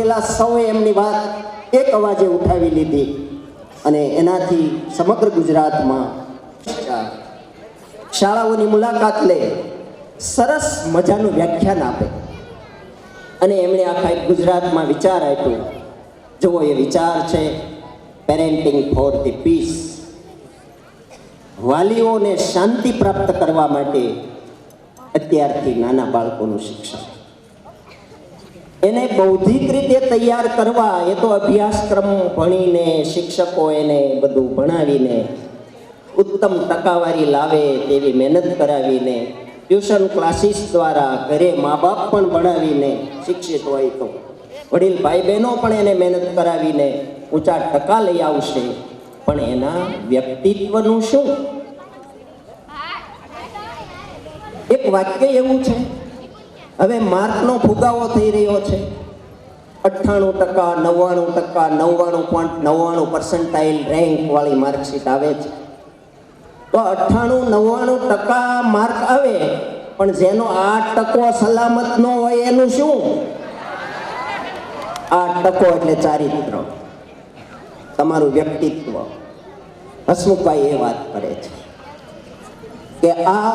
પેલા સૌએ એમની વાત એક અવાજે ઉઠાવી લીધી અને એનાથી સમગ્ર ગુજરાતમાં શાળાઓની મુલાકાત લે, સરસ મજાનું વ્યાખ્યાન આપે અને એમણે આખા ગુજરાતમાં વિચાર આપ્યો. જુઓ, એ વિચાર છે પેરેન્ટિંગ ફોર ધી પીસ. વાલીઓને શાંતિ પ્રાપ્ત કરવા માટે અત્યારથી નાના બાળકોનું શિક્ષણ, એને બૌદ્ધિક રીતે તૈયાર કરવા. એ તો અભ્યાસક્રમ ભણીને શિક્ષકો એને બધું ભણાવીને ઉત્તમ ટકાવારી લાવે તેવી મહેનત કરાવીને, ટ્યુશન ક્લાસીસ દ્વારા ઘરે મા બાપ પણ ભણાવીને શિક્ષિત હોય તો વડીલ ભાઈ બહેનો પણ એને મહેનત કરાવીને ઊંચા ટકા લઈ આવશે. પણ એના વ્યક્તિત્વનું શું? એક વાક્ય એવું છે, હવે માર્કનો ફુગાવો થઈ રહ્યો છે. 98%, 99%, 99.99% રેન્ક વાળી માર્કશીટ આવે છે. તો 98-99% માર્ક આવે, પણ જેનો 8% સલામત ન હોય એનું શું? 8% એટલે ચારિત્ર, તમારું વ્યક્તિત્વ. હસમુખભાઈ એ વાત કરે છે કે આ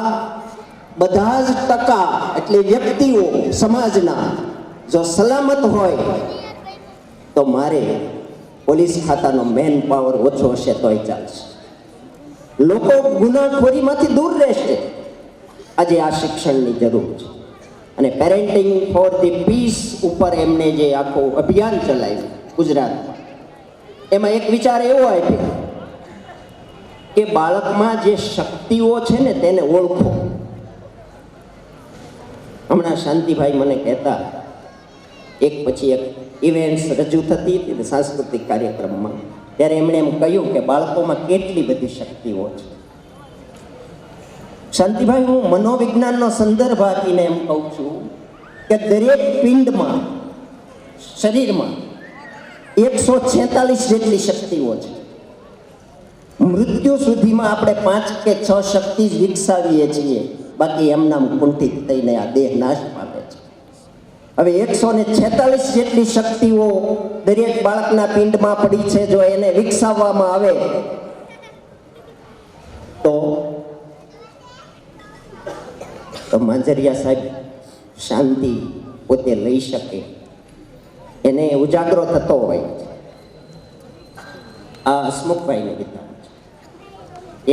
બધા જ ટકા એટલે વ્યક્તિઓ સમાજના જો સલામત હોય તો મારે પોલીસ ખાતાનો મેન પાવર ઓછો હશે તોય ચાલશે. લોકો ગુનાખોરીમાંથી દૂર રહેશે. આજે આ શિક્ષણની જરૂર છે. અને પેરેન્ટિંગ ફોર ધી પીસ ઉપર એમને જે આખું અભિયાન ચલાવ્યું ગુજરાતમાં, એમાં એક વિચાર એવો આપ્યો કે બાળકમાં જે શક્તિઓ છે ને તેને ઓળખો. હમણાં શાંતિભાઈ મને કહેતા, એક પછી એક ઇવેન્ટ્સ રજૂ થતી હતી સાંસ્કૃતિક કાર્યક્રમમાં, ત્યારે એમણે એમ કહ્યું કે બાળકોમાં કેટલી બધી શક્તિઓ છે. શાંતિભાઈ, હું મનોવિજ્ઞાનનો સંદર્ભ આપીને એમ કહું છું કે દરેક પિંડમાં, શરીરમાં 146 જેટલી શક્તિઓ છે. મૃત્યુ સુધીમાં આપણે 5 કે 6 શક્તિ જ વિકસાવીએ છીએ, બાકી એમનામ કુંઠિત થઈને આ દેહ નાશ પામે છે. હવે 146 જેટલી શક્તિઓ દરેક બાળકના પિંડમાં પડી છે. જો એને વિકસાવવામાં આવે તો માંજરિયા સાહેબ શાંતિ પોતે લઈ શકે, એને ઉજાગરો થતો હોય. આ હસમુખભાઈને વિધાન છે.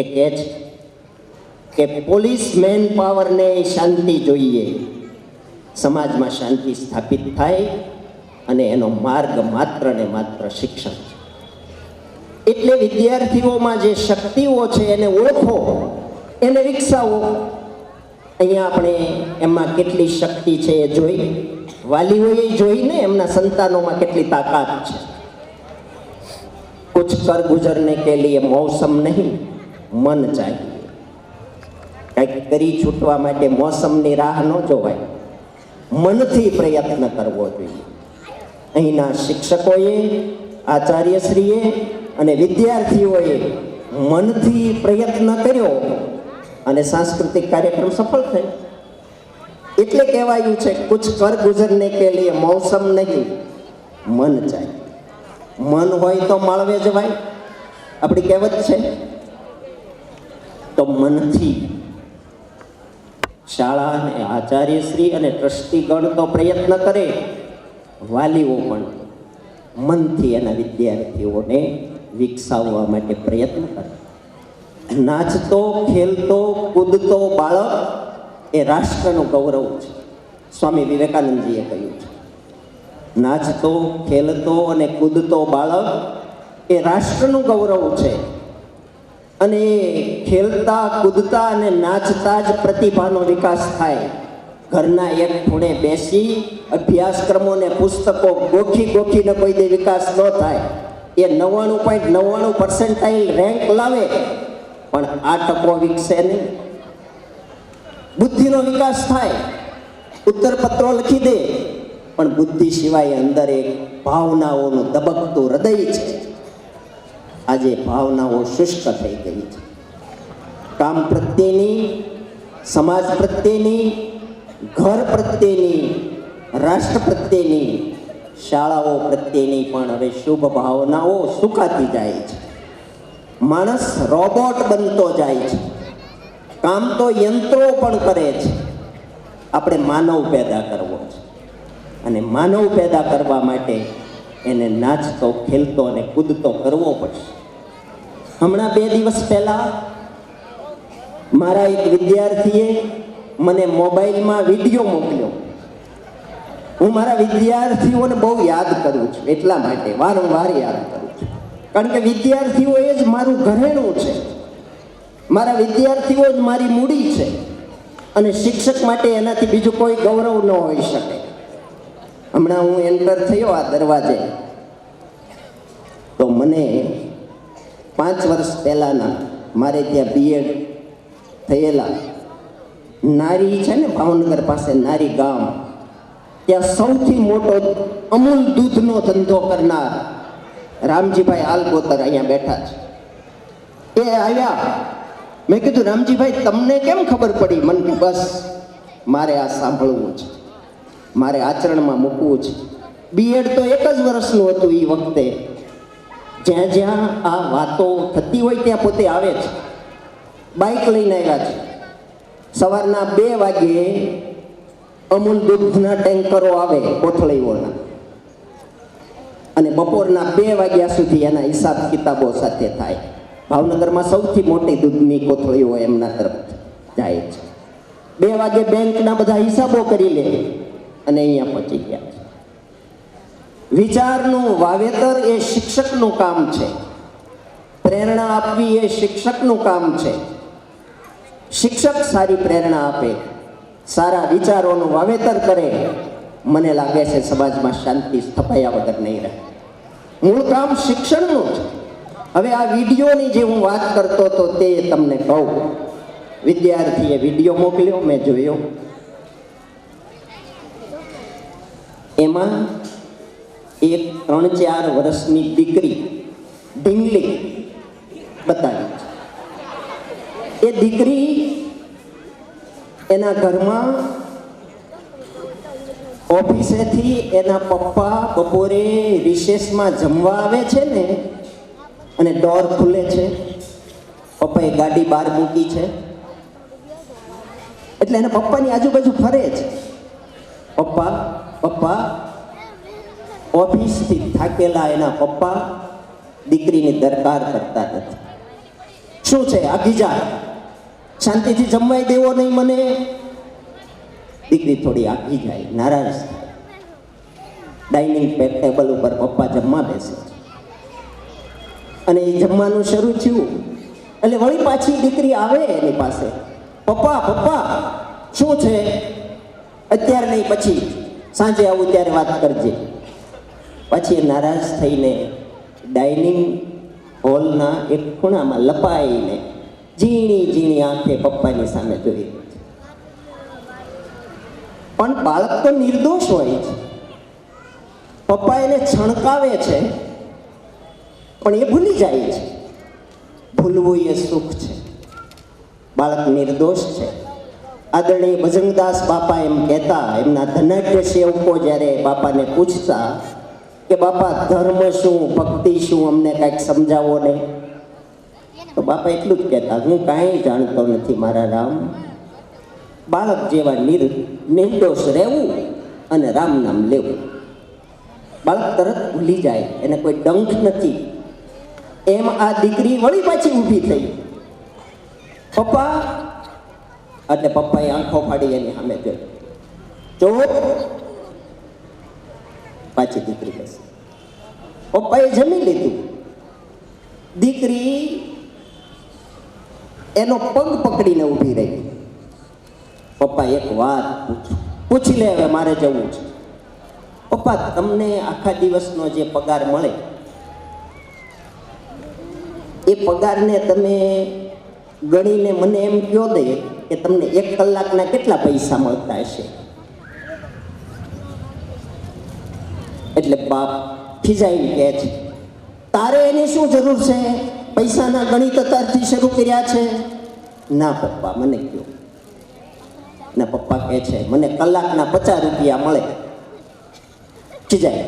એ કહે છે કે પોલીસ મેન પાવરને શાંતિ જોઈએ, સમાજમાં શાંતિ સ્થાપિત થાય અને એનો માર્ગ માત્ર ને માત્ર શિક્ષણ છે. એટલે વિદ્યાર્થીઓમાં જે શક્તિઓ છે એને ઓળખો, એને વિકસાવો. અહીંયા આપણે એમાં કેટલી શક્તિ છે એ જોઈ, વાલીઓએ જોઈને એમના સંતાનોમાં કેટલી તાકાત છે. કુછ કર ગુજરને કે લીએ મૌસમ નહીં મન ચાહીએ. કંઈક કરી છૂટવા માટે મોસમની રાહ ન જોવાય, મનથી પ્રયત્ન કરવો જોઈએ. અહીંના શિક્ષકોએ, આચાર્યશ્રીએ અને વિદ્યાર્થીઓએ મનથી પ્રયત્ન કર્યો અને સાંસ્કૃતિક કાર્યક્રમ સફળ થયો. એટલે કહેવાયું છે કુછ કર ગુજરને કે લીએ મૌસમ નહીં મન ચાહીએ. મન હોય તો માળવે જવાય, આપણી કહેવત છે. તો મનથી શાળા અને આચાર્યશ્રી અને ટ્રસ્ટીગણ તો પ્રયત્ન કરે, વાલીઓ પણ મનથી એના વિદ્યાર્થીઓને વિકસાવવા માટે પ્રયત્ન કરે. નાચતો, ખેલતો, કૂદતો બાળક એ રાષ્ટ્રનું ગૌરવ છે. સ્વામી વિવેકાનંદજીએ કહ્યું છે, નાચતો, ખેલતો અને કૂદતો બાળક એ રાષ્ટ્રનું ગૌરવ છે. અને ખેલતા, કૂદતા અને નાચતા જ પ્રતિભાનો વિકાસ થાય. ઘરના એક ખૂણે બેસી અભ્યાસક્રમોને પુસ્તકો ગોખીને કોઈ દે વિકાસ ન થાય. એ 99.99% રેન્ક લાવે પણ 8% વિકસે નહીં. બુદ્ધિનો વિકાસ થાય, ઉત્તરપત્રો લખી દે, પણ બુદ્ધિ સિવાય અંદર એક ભાવનાઓનું ધબકતું હૃદય છે. આજે ભાવનાઓ શુષ્ક થઈ ગઈ છે. કામ પ્રત્યેની, સમાજ પ્રત્યેની, ઘર પ્રત્યેની, રાષ્ટ્ર પ્રત્યેની શાળાઓ પ્રત્યેની પણ હવે શુભ ભાવનાઓ સુકાતી જાય છે. માણસ રોબોટ બનતો જાય છે. કામ તો યંત્રો પણ કરે છે. આપણે માનવ પેદા કરવો છે અને માનવ પેદા કરવા માટે એને નાચતો, ખેલતો અને કૂદતો કરવો પડશે. હમણાં 2 દિવસ પહેલા મારા એક વિદ્યાર્થીએ મને મોબાઈલમાં વિડીયો મોકલ્યો. હું મારા વિદ્યાર્થીઓને બહુ યાદ કરું છું, એટલા માટે વારંવાર યાદ કરું છું, કારણ કે વિદ્યાર્થીઓ એ જ મારું ઘરેણું છે. મારા વિદ્યાર્થીઓ જ મારી મૂડી છે અને શિક્ષક માટે એનાથી બીજું કોઈ ગૌરવ ન હોઈ શકે. હમણાં હું એન્ટર થયો આ દરવાજે, તો મને 5 વર્ષ પહેલાના મારે ત્યાં બીએડ થયેલા નારી છે ને, ભાવનગર પાસે નારી ગામ, ત્યાં સૌથી મોટો અમૂલ દૂધનો ધંધો કરનાર રામજીભાઈ આલગોતર અહીંયા બેઠા છે. એ આવ્યા. મેં કીધું, રામજીભાઈ તમને કેમ ખબર પડી? મને કે બસ મારે આ સાંભળવું છે, મારે આચરણમાં મૂકવું છે. બીએડ તો 1 જ વર્ષનું હતું એ વખતે. જ્યાં જ્યાં આ વાતો થતી હોય ત્યાં પોતે આવે છે. બાઇક લઈને આવ્યા છે. સવારના 2 વાગ્યે અમૂલ દૂધના ટેન્કરો આવે કોથળીઓના, અને બપોરના 2 વાગ્યા સુધી એના હિસાબ કિતાબો સાથે થાય. ભાવનગરમાં સૌથી મોટી દૂધની કોથળીઓ એમના તરફ જાય છે. 2 વાગે બેંકના બધા હિસાબો કરી લે અને અહીંયા પહોંચી ગયા છે. વિચારનું વાવેતર એ શિક્ષકનું કામ છે. પ્રેરણા આપવી એ શિક્ષકનું કામ છે. શિક્ષક સારી પ્રેરણા આપે, સારા વિચારોનું વાવેતર કરે, મને લાગે છે સમાજમાં શાંતિ સ્થપાયા વગર નહીં રહે. મૂળ કામ શિક્ષણનું છે. હવે આ વિડીયોની જે હું વાત કરતો હતો તે તમને કહું. વિદ્યાર્થીએ વિડીયો મોકલ્યો, મેં જોયો. એમાં એક 3-4 વર્ષની દીકરી ઢીંગલી બતાવી છે. એ દીકરી એના ઘરમાં ઓફિસેથી એના પપ્પા બપોરે રિસેસમાં જમવા આવે છે ને, અને ડોર ખુલે છે, પપ્પાએ ગાડી બહાર મૂકી છે, એટલે એના પપ્પાની આજુબાજુ ફરે છે. પપ્પા પપ્પા. ઓફિસથી થાકેલા એના પપ્પા દીકરીની દરકાર કરતા નથી. શું છે, આગી જા, શાંતિથી જમવાય દેવો નહીં મને. દીકરી થોડી આગી જાય, નારાજ થાય. ડાઇનિંગ ટેબલ ઉપર પપ્પા જમવા બેસે છે અને એ જમવાનું શરૂ થયું એટલે વળી પાછી દીકરી આવે એની પાસે. પપ્પા પપ્પા શું છે? અત્યારે નહીં, પછી સાંજે આવું ત્યારે વાત કરજે. પછી નારાજ થઈને ડાઇનિંગ હોલના એક ખૂણામાં લપાઈને ઝીણી ઝીણી આંખે પપ્પાની સામે જોઈ. પણ બાળક તો નિર્દોષ હોય છે. પપ્પા એને છણકાવે છે પણ એ ભૂલી જાય છે. ભૂલવું એ સુખ છે. બાળક નિર્દોષ છે. આદરણીય ભજનદાસ બાપા એમ કહેતા, એમના ધનાઢ્ય સેવકો જ્યારે બાપાને પૂછતા કે બાપા ધર્મ શું, ભક્તિ શું, અમને કાંઈક સમજાવો ને, તો બાપા એટલું જ કહેતા, હું કાંઈ જાણતો નથી મારા રામ. બાળક જેવા નિર્દોષ રહેવું અને રામ નામ લેવું. બાળક તરત ભૂલી જાય, એને કોઈ ડંખ નથી. એમ આ દીકરી વળી પાછી ઊભી થઈ. પપ્પા, એટલે પપ્પાએ આંખો ફાડી એની સામે જોઈ. ચોપ. પાછી દીકરી બેસી. પપ્પાએ જમી લીધું. દીકરી એનો પગ પકડીને ઊભી રહી. પપ્પા એક વાત પૂછી લે, હવે મારે જવું છે. પપ્પા, તમને આખા દિવસનો જે પગાર મળે એ પગારને તમે ગણીને મને એમ કહો દે કે તમને 1 કલાકના કેટલા પૈસા મળતા હશે. એટલે બાપ ખીજાઈને કહે છે, તારે એની શું જરૂર છે? પૈસાના ગણિત અત્યારથી શરૂ કર્યા છે? ના પપ્પા, મને કહો. ના, પપ્પા કહે છે મને કલાકના 50 રૂપિયા મળે. ખીજાય.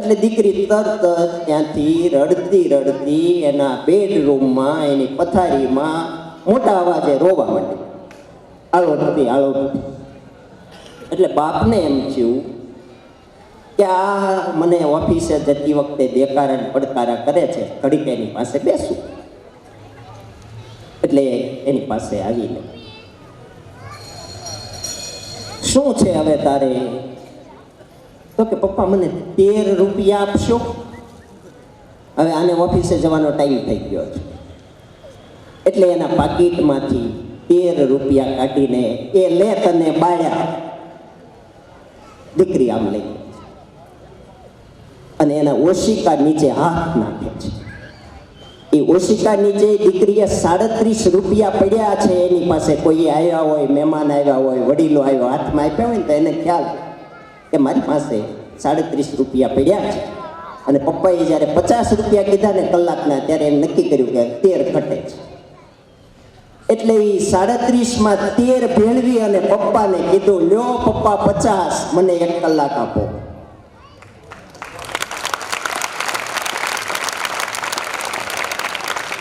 એટલે દીકરી તરત જ ત્યાંથી રડતી રડતી એના બેડરૂમમાં એની પથારીમાં મોટા અવાજે રોવા માંડી, આળોટતી. એટલે બાપને એમ થયું કે આ મને ઓફિસે જતી વખતે દેકારા પડકારા કરે છે, ઘડીક એની પાસે બેસું. એટલે એની પાસે આવીને, શું છે હવે તારે? તો કે પપ્પા મને 13 રૂપિયા આપશો, હવે આને ઓફિસે જવાનો ટાઈમ થઈ ગયો છે. એટલે એના પાકીટમાંથી 13 રૂપિયા કાઢીને એ લે તને બાળ્યા. દીકરી આમ લઈ અને એના ઓશિકા નીચે હાથ નાખે છે. એ ઓશિકા નીચે દીકરીએ 37 રૂપિયા પડ્યા છે એની પાસે. કોઈ આવ્યા હોય, મહેમાન આવ્યા હોય, વડીલો આવ્યા, હાથમાં આપ્યા હોય ને તો એને ખ્યાલ કે મારી પાસે 37 રૂપિયા પડ્યા છે. અને પપ્પાએ જ્યારે 50 રૂપિયા કીધા ને કલાકના, ત્યારે એમ નક્કી કર્યું કે 13 ઘટે છે. એટલે એ 37માં 13 ભેળવી અને પપ્પાને કીધું, લ્યો પપ્પા 50, મને 1 કલાક આપો.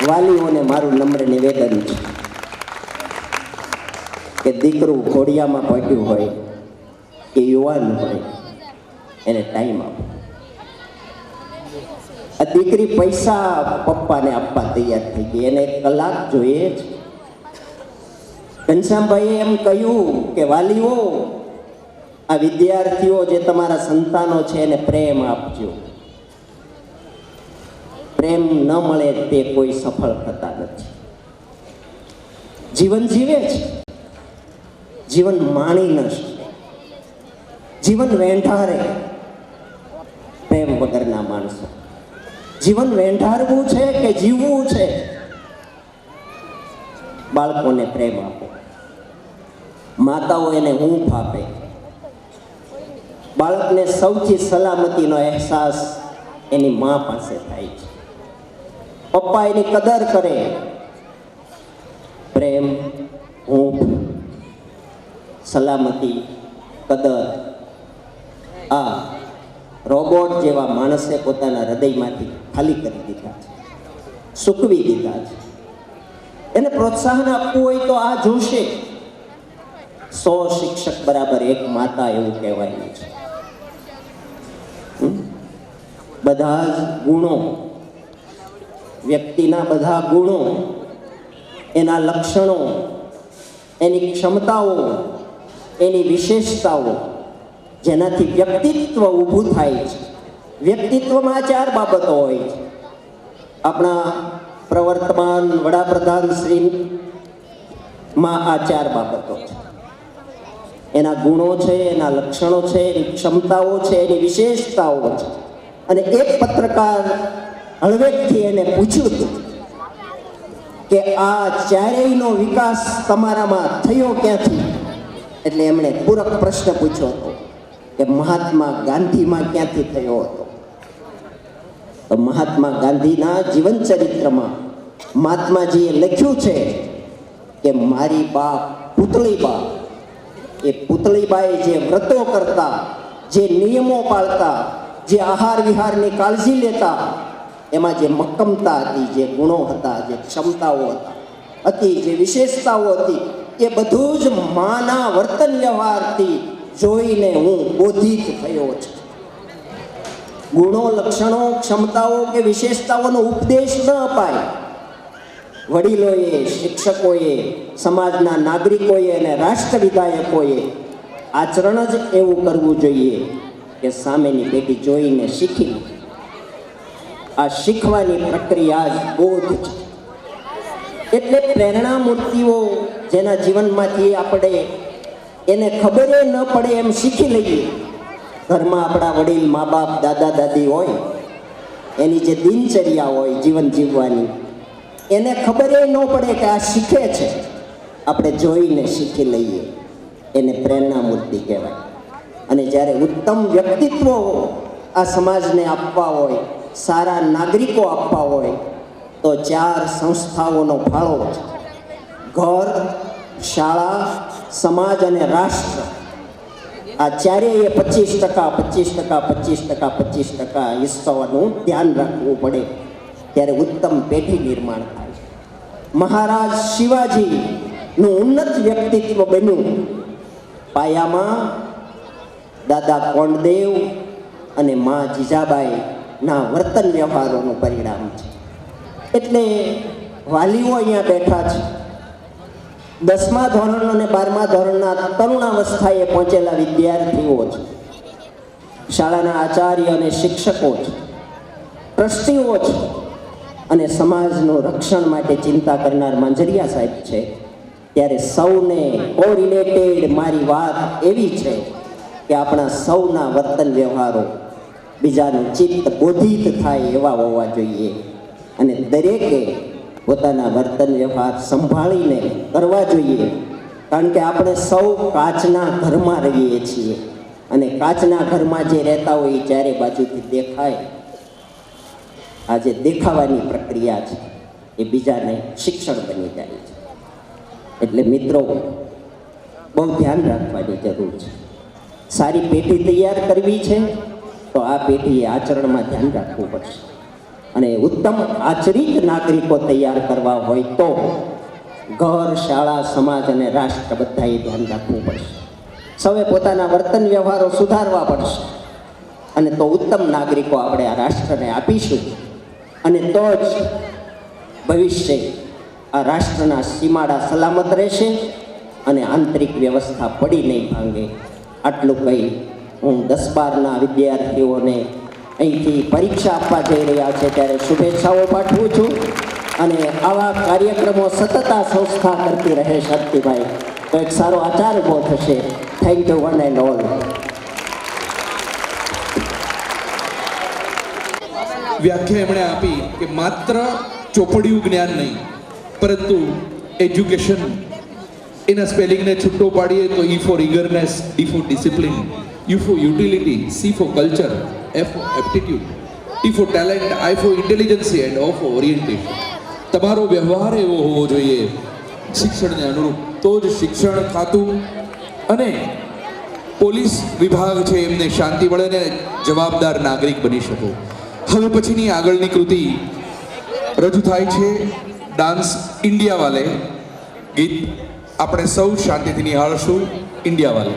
વાલીઓને મારું નમ્ર નિવેદન છે કે દીકરું ઘોડિયામાં પડ્યું હોય કે યુવાન હોય, એને ટાઈમ આપો. આ દીકરી પૈસા પપ્પાને આપવા તૈયાર થઈ ગઈ, એને 1 કલાક જોઈએ જ. ઘનશ્યામભાઈએ એમ કહ્યું કે વાલીઓ, આ વિદ્યાર્થીઓ જે તમારા સંતાનો છે એને પ્રેમ આપજો. પ્રેમ ન મળે તે કોઈ સફળ થતા નથી. જીવન જીવે છે, જીવન માણી ન શકે, જીવન વેંઢારે પ્રેમ વગરના માણસો. જીવન વેંઢારવું છે કે જીવવું છે? બાળકોને પ્રેમ આપો. માતાઓ એને હૂંફ આપે. બાળકને સૌથી સલામતીનો અહેસાસ એની મા પાસે થાય છે. પપ્પા એની કદર કરે. પ્રેમ, હૂંફ, સલામતી, કદર, આ રોબોટ જેવા માણસે પોતાના હૃદયમાંથી ખાલી કરી દીધા છે, સૂકવી દીધા છે. એને પ્રોત્સાહન આપવું હોય તો આ જોશે. 100 શિક્ષક બરાબર 1 માતા, એવું કહેવાયું છે. બધા જ ગુણો, વ્યક્તિના બધા ગુણો, એના લક્ષણો, એની ક્ષમતાઓ, એની વિશેષતાઓ, જેનાથી વ્યક્તિત્વ ઊભું થાય છે. વ્યક્તિત્વમાં 4 બાબતો હોય છે. આપણા પ્રવર્તમાન વડાપ્રધાન શ્રીમાં આ 4 બાબતો છે. એના ગુણો છે, એના લક્ષણો છે, એની ક્ષમતાઓ છે, એની વિશેષતાઓ છે. અને એક પત્રકાર હળવેકથી એને પૂછ્યું હતું કે આ 4યનો વિકાસ તમારામાં થયો ક્યાંથી? એટલે એમણે પૂરક પ્રશ્ન પૂછ્યો હતો કે મહાત્મા ગાંધીમાં ક્યાંથી થયો હતો? તો મહાત્મા ગાંધીના જીવન ચરિત્રમાં મહાત્માજીએ લખ્યું છે કે મારી બા પુતળીબા, એ પુતળીબાએ જે વ્રતો કરતા, જે નિયમો પાળતા, જે આહાર વિહારની કાળજી લેતા, એમાં જે મક્કમતા હતી, જે ગુણો હતા, જે ક્ષમતાઓ હતી, જે વિશેષતાઓ હતી, એ બધું જ માના વર્તન વ્યવહારથી જોઈને હું બોધિત થયો છું. ગુણો, લક્ષણો, ક્ષમતાઓ કે વિશેષતાઓનો ઉપદેશ ન અપાય. વડીલોએ, શિક્ષકોએ, સમાજના નાગરિકોએ અને રાષ્ટ્ર વિધાયકોએ આચરણ જ એવું કરવું જોઈએ કે સામેની પેઢી જોઈને શીખી. આ શીખવાની પ્રક્રિયા જ બોધ છે. એટલે પ્રેરણા મૂર્તિઓ જેના જીવનમાંથી આપણે એને ખબર ન પડે એમ શીખી લઈએ. ઘરમાં આપણા વડીલ, મા બાપ, દાદા દાદી હોય, એની જે દિનચર્યા હોય જીવન જીવવાની, એને ખબર ન પડે કે આ શીખે છે, આપણે જોઈને શીખી લઈએ. એને પ્રેરણા મૂર્તિ કહેવાય. અને જ્યારે ઉત્તમ વ્યક્તિત્વો આ સમાજને આપવા હોય, સારા નાગરિકો આપવા હોય, તો 4 સંસ્થાઓનો ફાળો છે. ઘર, શાળા, સમાજ અને રાષ્ટ્ર. આ ચારેય 25% હિસ્સાનું ધ્યાન રાખવું પડે, ત્યારે ઉત્તમ પેઢી નિર્માણ થાય. મહારાજ શિવાજીનું ઉન્નત વ્યક્તિત્વ બન્યું પાયામાં દાદા કોંડદેવ અને મા જીજાબાઈના વર્તન વ્યવહારોનું પરિણામ છે. એટલે વાલીઓ અહીંયા બેઠા છે, 10મા ધોરણ અને 12મા ધોરણના તરુણાવસ્થાએ પહોંચેલા વિદ્યાર્થીઓ છે, શાળાના આચાર્ય અને શિક્ષકો છે, ટ્રસ્ટીઓ છે અને સમાજનું રક્ષણ માટે ચિંતા કરનાર માંજરિયા સાહેબ છે. ત્યારે સૌને કોરિલેટેડ મારી વાત એવી છે કે આપણા સૌના વર્તન વ્યવહારો બીજાનું ચિત્ત બોધિત થાય એવા હોવા જોઈએ અને દરેકે પોતાના વર્તન વ્યવહાર સંભાળીને કરવા જોઈએ. કારણ કે આપણે સૌ કાચના ઘરમાં રહીએ છીએ અને કાચના ઘરમાં જે રહેતા હોય એ ચારે બાજુથી દેખાય. આ જે દેખાવાની પ્રક્રિયા છે એ બીજાને શિક્ષણ બની જાય છે. એટલે મિત્રો, બહુ ધ્યાન રાખવાની જરૂર છે. સારી પેઢી તૈયાર કરવી છે તો આ પેઢીએ આચરણમાં ધ્યાન રાખવું પડશે અને ઉત્તમ આચરિત નાગરિકો તૈયાર કરવા હોય તો ઘર, શાળા, સમાજ અને રાષ્ટ્ર બધાએ ધ્યાન રાખવું પડશે. સૌએ પોતાના વર્તન વ્યવહારો સુધારવા પડશે અને તો ઉત્તમ નાગરિકો આપણે આ રાષ્ટ્રને આપીશું અને તો જ ભવિષ્ય આ રાષ્ટ્રના સીમાડા સલામત રહેશે અને આંતરિક વ્યવસ્થા પડી નહીં ભાંગે. આટલું કહી હું 10-12ના વિદ્યાર્થીઓને અહીંથી પરીક્ષા આપવા જઈ રહ્યા છે ત્યારે શુભેચ્છાઓ પાઠવું છું અને આવા કાર્યક્રમો સતત આ સંસ્થા કરતી રહે શક્તિભાઈ તો એક સારો આચાર ઊભો થશે. Thank you one and all. વ્યાખ્યા એમણે આપી કે માત્ર ચોપડિયું જ્ઞાન નહીં પરંતુ એજ્યુકેશન. એના સ્પેલિંગને છૂટો પાડીએ તો E for eagerness, D for discipline, U for utility, C for culture, F for aptitude, T for talent, I for intelligence and O for orientation. તમારો વ્યવહાર એવો હોવો જોઈએ શિક્ષણને અનુરૂપ, તો જ શિક્ષણ ખાતું અને પોલીસ વિભાગ છે એમને શાંતિ મળે ને જવાબદાર નાગરિક બની શકો. હવે પછીની આગળની કૃતિ રજૂ થાય છે ડાન્સ ઇન્ડિયા વાલે. ગીત આપણે સૌ શાંતિથી નિહાળશું. ઇન્ડિયા વાલે.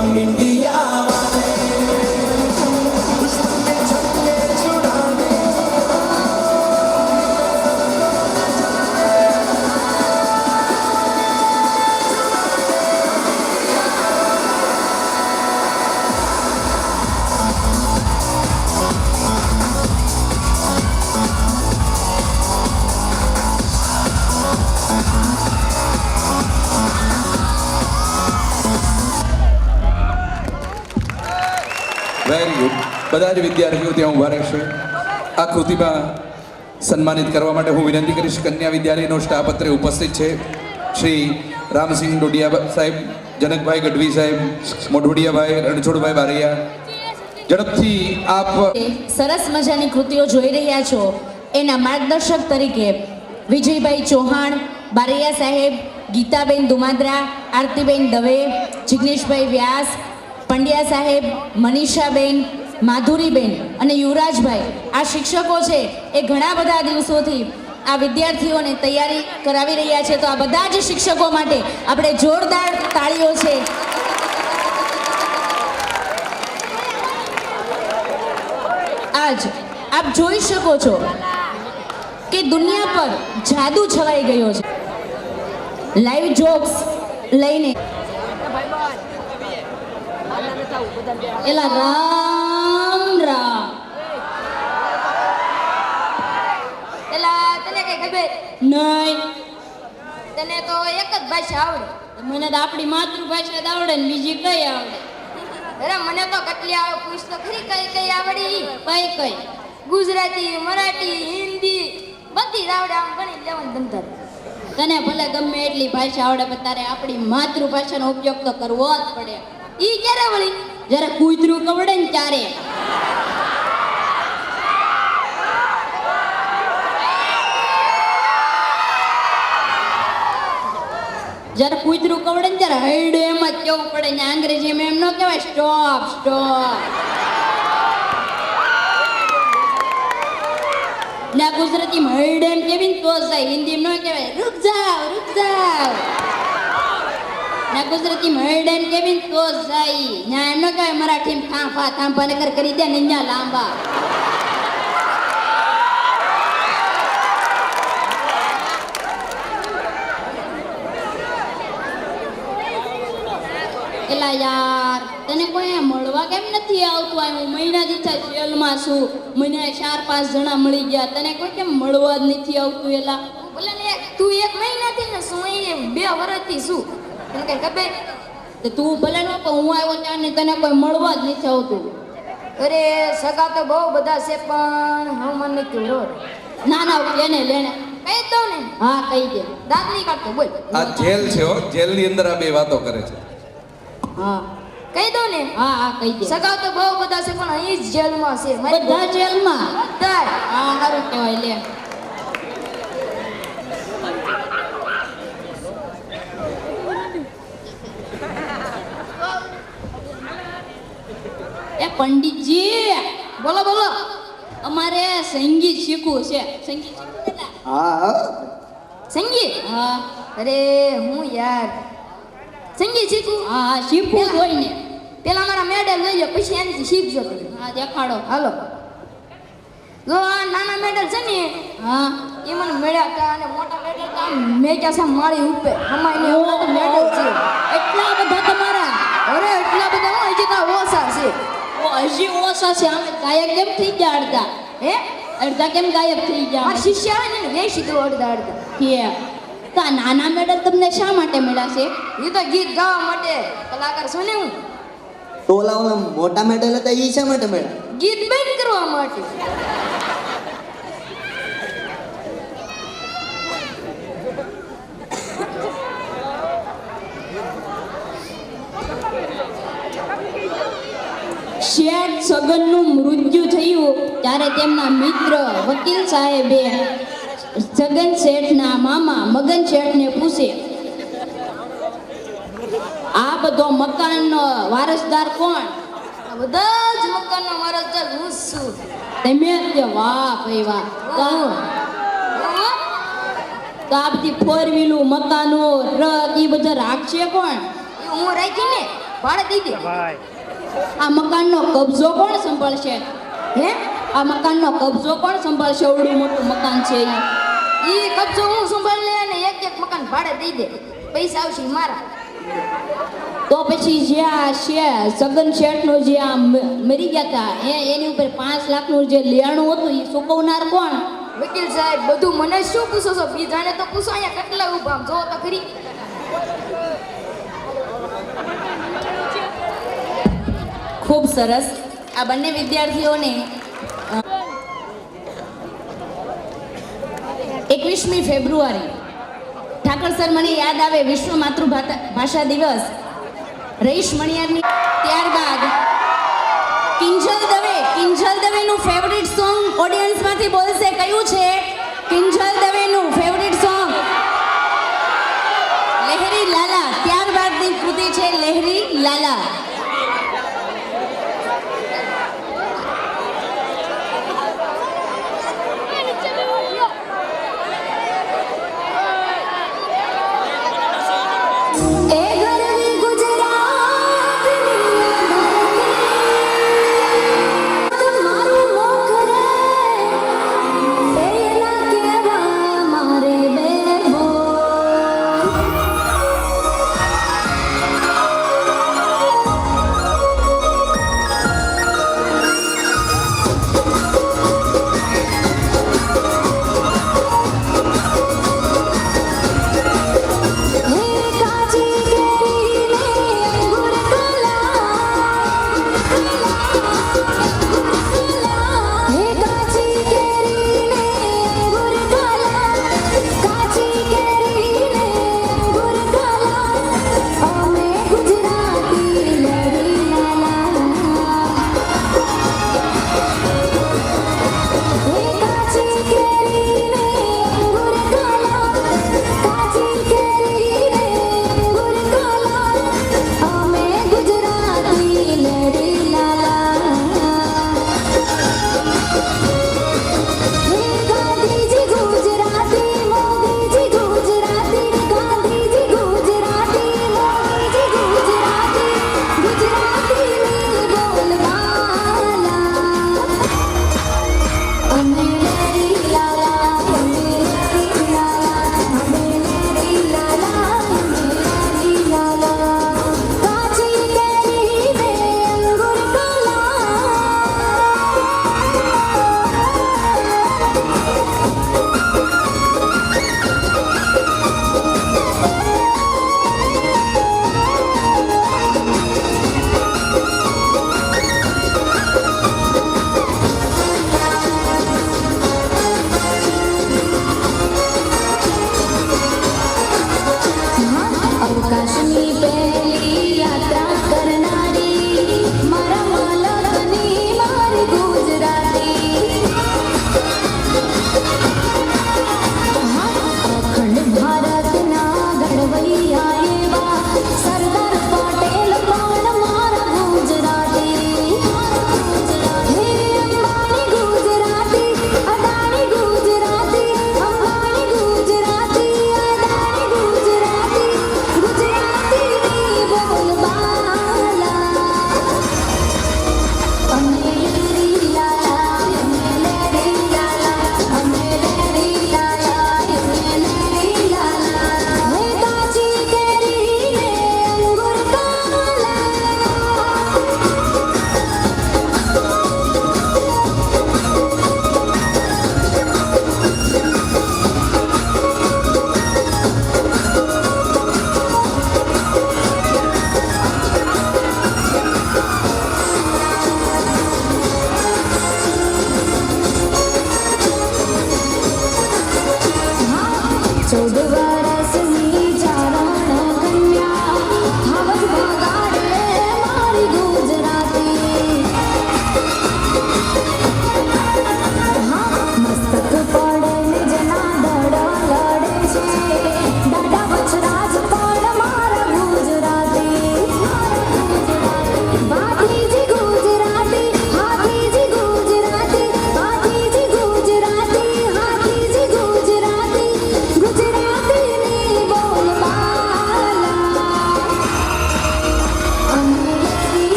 हम इंडिया वाले दुश्मन के छक्के छुड़ाने વેરી ગુડ. બધા જ વિદ્યાર્થીઓ ત્યાં ઊભા રહેશે. આ કૃતિમાં સન્માનિત કરવા માટે હું વિનંતી કરીશ કન્યા વિદ્યાલયનો સ્ટાફ અત્રે ઉપસ્થિત છે. શ્રી રામસિંહ ડોડિયા સાહેબ, જનકભાઈ ગઢવી સાહેબ, મોઢુડિયાભાઈ, રણછોડભાઈ બારૈયા. ઝડપથી આપ સરસ મજાની કૃતિઓ જોઈ રહ્યા છો એના માર્ગદર્શક તરીકે વિજયભાઈ ચૌહાણ, બારૈયા સાહેબ, ગીતાબેન દુમાદ્રા, આરતીબેન દવે, જિગ્નેશભાઈ વ્યાસ, પંડ્યા સાહેબ, મનીષાબેન, માધુરીબેન અને યુવરાજભાઈ આ શિક્ષકો છે એ ઘણા બધા દિવસોથી આ વિદ્યાર્થીઓને તૈયારી કરાવી રહ્યા છે. તો આ બધા જ શિક્ષકો માટે આપણે જોરદાર તાળીઓ છે. આજ આપ જોઈ શકો છો કે દુનિયા પર જાદુ છવાઈ ગયો છે. લાઈવ જોક્સ લઈને એલા રામ રામ એલા તને કઈ ખબર નહીં. તને તો એક જ ભાષા આવડે. મને તો આપણી માતૃભાષા જ આવડે ને બીજી કઈ આવડે? અરે મને તો કેટલી આવે પૂછ તો ખરી કઈ કઈ આવડી. કઈ કઈ? ગુજરાતી, મરાઠી, હિન્દી બધી જ આવડે. આમ ગણી લેવાનું ધંધા. તને ભલે ગમે એટલી ભાષા આવડે પણ તારે આપણી માતૃભાષાનો ઉપયોગ તો કરવો જ પડે. ઈ ક્યારે વળી? જ્યારે કૂતરું કવડે ને ત્યારે. જ્યારે કૂતરું કવડે ને ત્યારે હૈડે એમ જ કેવું પડે ને અંગ્રેજીમાં એમ ન કહેવાય સ્ટોપ સ્ટોપ. ને ગુજરાતીમાં હૈડે એમ કેવી ને તો જાય, હિન્દીમાં ન કહેવાય રૂક જાવ રૂક જાવ. ને ગુજરાતીમાં હૈડે એમ કેવી ને તો જાય. ને એમ ન કહેવાય મરાઠીમાં થાંભા થાંભા નકર કરી દે ને અહીંયા લાંબા. એલા યાર તને કોઈ મળવા કેમ નથી આવતું? આ હું મહિનાથી થાય જેલમાં છું, મને 4-5 જણા મળી ગયા, તને કોઈ કેમ મળવા જ નથી આવતું? એલા બોલે ને તું એક મહિનાથી ને શું અહીં 2 વર્ષથી શું તને કઈ ખબર? તો તું ભલે ન પણ હું આવ્યો ત્યાં ને તને કોઈ મળવા જ નથી આવતું. અરે સગા તો બહુ બધા છે પણ હું મને નથી રોડ. ના ના લેને લેને કહી દઉં ને? હા કહી દે. દાંત નહીં કાઢતો બોલ. આ જેલ છે હો, જેલની અંદર આ બે વાતો કરે છે. હા કહી દઉં ને? હા હા કહી દે. સગા તો બહુ બધા છે પણ અહીં જ જેલમાં છે. મારી બધા જેલમાં? બધા. હા સારું કહેવાય. લે એ પંડિતજી બોલો બોલો. અમારે સંગીત શીખવું છે. સંગીત શીખવું ને? હા સંગીત? હા અરે હું યાર સંગીત શીખું? હા હા શીખવું જ હોય ને. પેલા મારા મેડલ લઈ લો પછી એનાથી શીખજો તમે. હા દેખાડો. હાલો જો આ નાના મેડલ છે ને હા એ મને મળ્યા હતા અને મોટા મેડલ તો આમ મેં ક્યાં છે મારી ઉપર અમારી મેડલ છે. એટલા બધા તમારા? અરે એટલા બધા હું હજી તો ઓછા છે. ઓ હજી ઓછા છે. અમે ગાયક કેમ થઈ ગયા અડધા? હે અડધા કેમ ગાયબ થઈ ગયા? મારા શિષ્ય આવે ને વેચી દો અડધા અડધા. કે તો આ નાના મેડલ તમને શા માટે મળ્યા છે? એ તો ગીત ગાવા માટે કલાકાર છું ને હું. તો ઓલા મોટા મેડલ હતા એ શા માટે મેડલ? ગીત બેન કરવા માટે. શેઠ છગનનું મૃત્યુ થયું ત્યારે તેમના મિત્ર વકીલ સાહેબે છગન શેઠના મામા મગન શેઠને પૂછે આ બધો મકાનનો વારસદાર કોણ? આ બધા જ મકાનનો વારસદાર હું જ છું. તમે કે વાહ ભાઈ વાહ. તો આ બધી 4 વ્હીલું મકાનો ટ્રક એ બધા રાખશે કોણ? એ હું રાખી ને ભાડે દઈ દે. આ મકાનનો કબજો કોણ સંભાળશે? હે આ મકાનનો કબજો કોણ સંભાળશે? એવડું મોટું મકાન છે અહીંયા. ઈ કબજો હું સંભાળ લે અને એક એક મકાન ભાડે દઈ દે. પૈસા આવશે ઈ મારા. તો પછી જે આ છે સગન શેઠનો જે આ મરી ગયા હતા એની ઉપર 5 લાખનું જે લેણું હતું એ ચૂકવનાર કોણ? વકીલ સાહેબ બધું મને શું પૂછો છો? બીજાને તો પૂછો, અહીંયા કેટલા ઉભા આમ જોવો તો ખરી. ખૂબ સરસ. આ બંને વિદ્યાર્થીઓને 21મી ફેબ્રુઆરી ઠાકર સર મને યાદ આવે વિશ્વ માતૃભાષા દિવસ રઈશ મણિયારની. ત્યારબાદ કિંજલ દવેનું ફેવરિટ સોંગ ઓડિયન્સમાંથી બોલશે. કયું છે કિંજલ દવેનું ફેવરિટ સોંગ? લહેરી લાલા. ત્યારબાદની કૃતિ છે લહેરી લાલા. એ ગરવી ગુજરાતની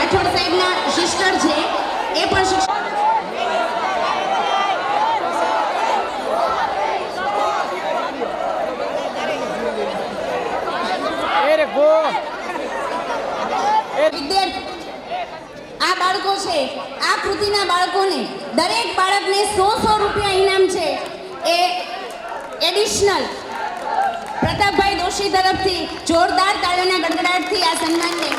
રાઠોડ સાહેબના સિસ્ટર છે એ પણ શિક્ષક વિદ્યાર્થી આ બાળકો છે આ કૃતિના બાળકોને દરેક બાળકને 100 રૂપિયા ઇનામ છે એ એડિશનલ પ્રતાપભાઈ દોશી તરફથી જોરદાર તાળીઓના ગડગડાટથી આ સન્માનને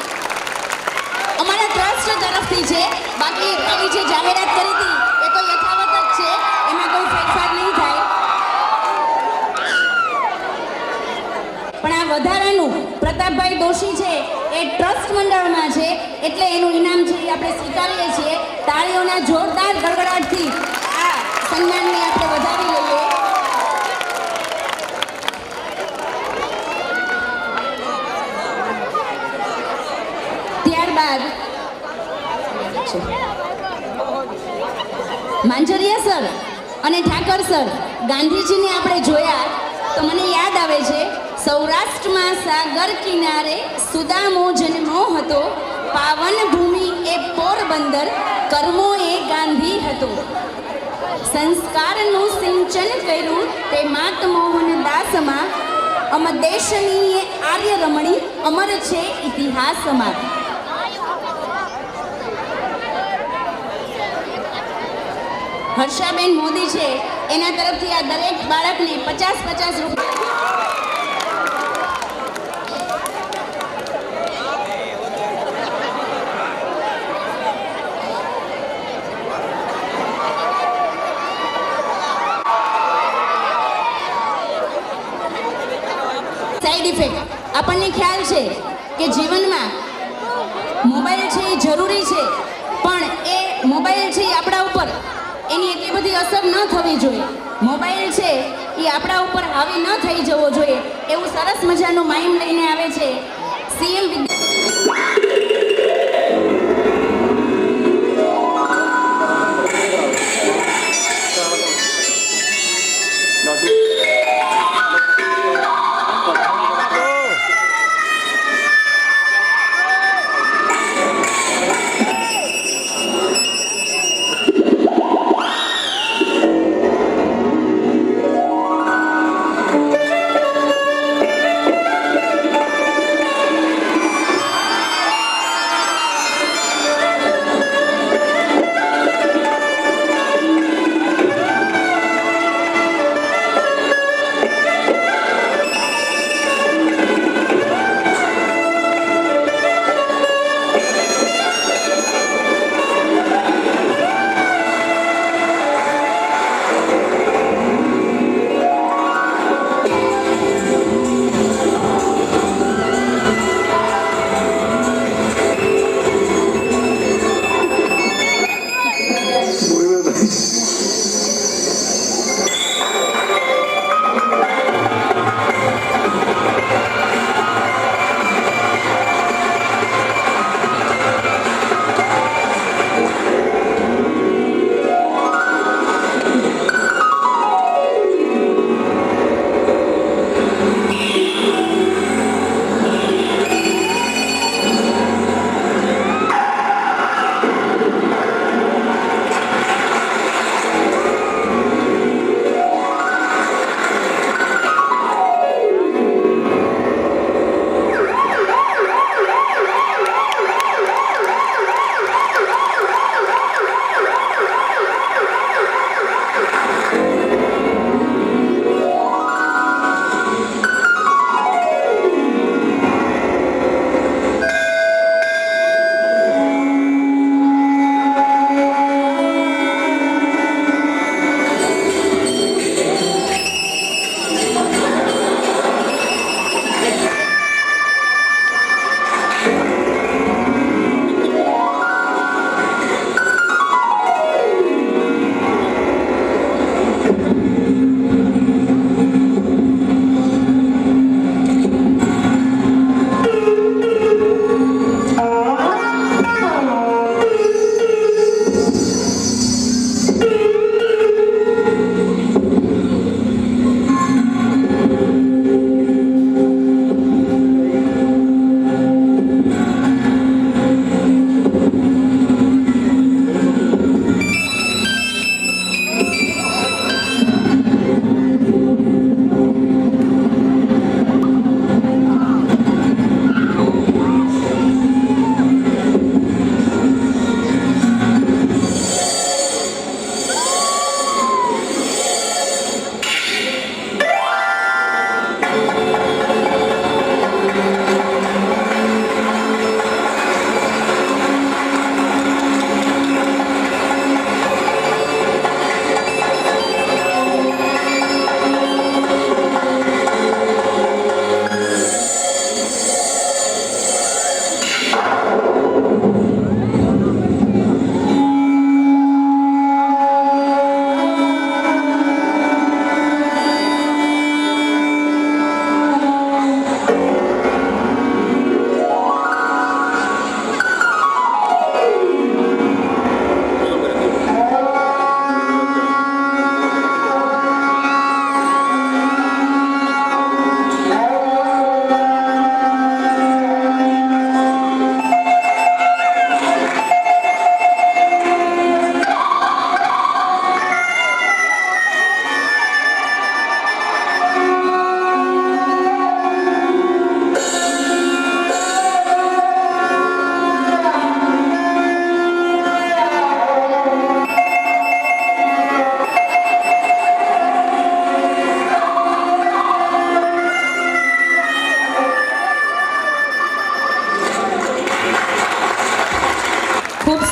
અમારા ટ્રસ્ટ તરફથી છે. બાકી એની જે જાહેરાત કરી હતી એ તો યથાવત જ છે, એમાં કોઈ ફેરફાર નહીં થાય. પણ આ વધારાનું પ્રતાપભાઈ દોશી છે એ ટ્રસ્ટ મંડળમાં છે એટલે એનું ઇનામ છે એ આપણે સ્વીકારીએ છીએ. તાળીઓના જોરદાર ગડગડાટથી આ સન્માનને આપણે વધારી લઈએ. ત્યારબાદ માંજરિયા સર અને ઠાકર સર ગાંધીજીને આપણે જોયા તો મને યાદ આવે છે, સૌરાષ્ટ્રમાં સાગર કિનારે સુદામો જન્મો હતો, પાવન ભૂમિ એ પોરબંદર, કર્મો એ ગાંધી હતો. સંસ્કારનું સિંચન કર્યું તે માત મોહન દાસમાં, અમ દેશની એ આર્ય રમણી અમર છે ઇતિહાસમાં. હર્ષાબેન મોદી છે એના તરફથી આ દરેક બાળકને 50 રૂપિયા સાઈડ ઇફેક્ટ. આપણને ખ્યાલ છે કે જીવનમાં મોબાઈલ છે એ જરૂરી છે, પણ એ મોબાઈલ છે એ આપણા ઉપર એની એટલી બધી અસર ન થવી જોઈએ. મોબાઈલ છે એ આપણા ઉપર હાવી ન થઈ જવો જોઈએ એવું સરસ મજાનું માઇમ લઈને આવે છે સીએમ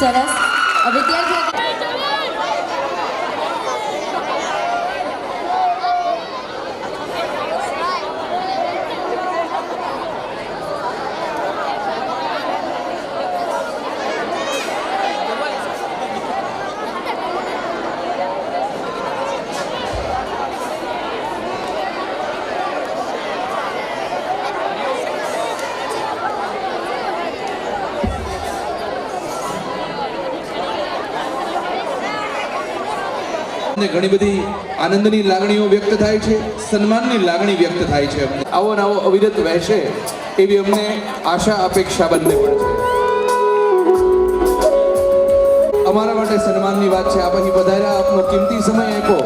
સરસ વિદ્યાર્થીઓ ને ઘણી બધી આનંદની લાગણીઓ વ્યક્ત થાય છે, સન્માનની લાગણી વ્યક્ત થાય છે. આવો ને આવો અવિરત વહેશે એવી અમને આશા અપેક્ષા બંને પણ છે. અમારા માટે સન્માનની વાત છે. આપ અહીં પધાર્યા, આપનો કિંમતી સમય આપ્યો,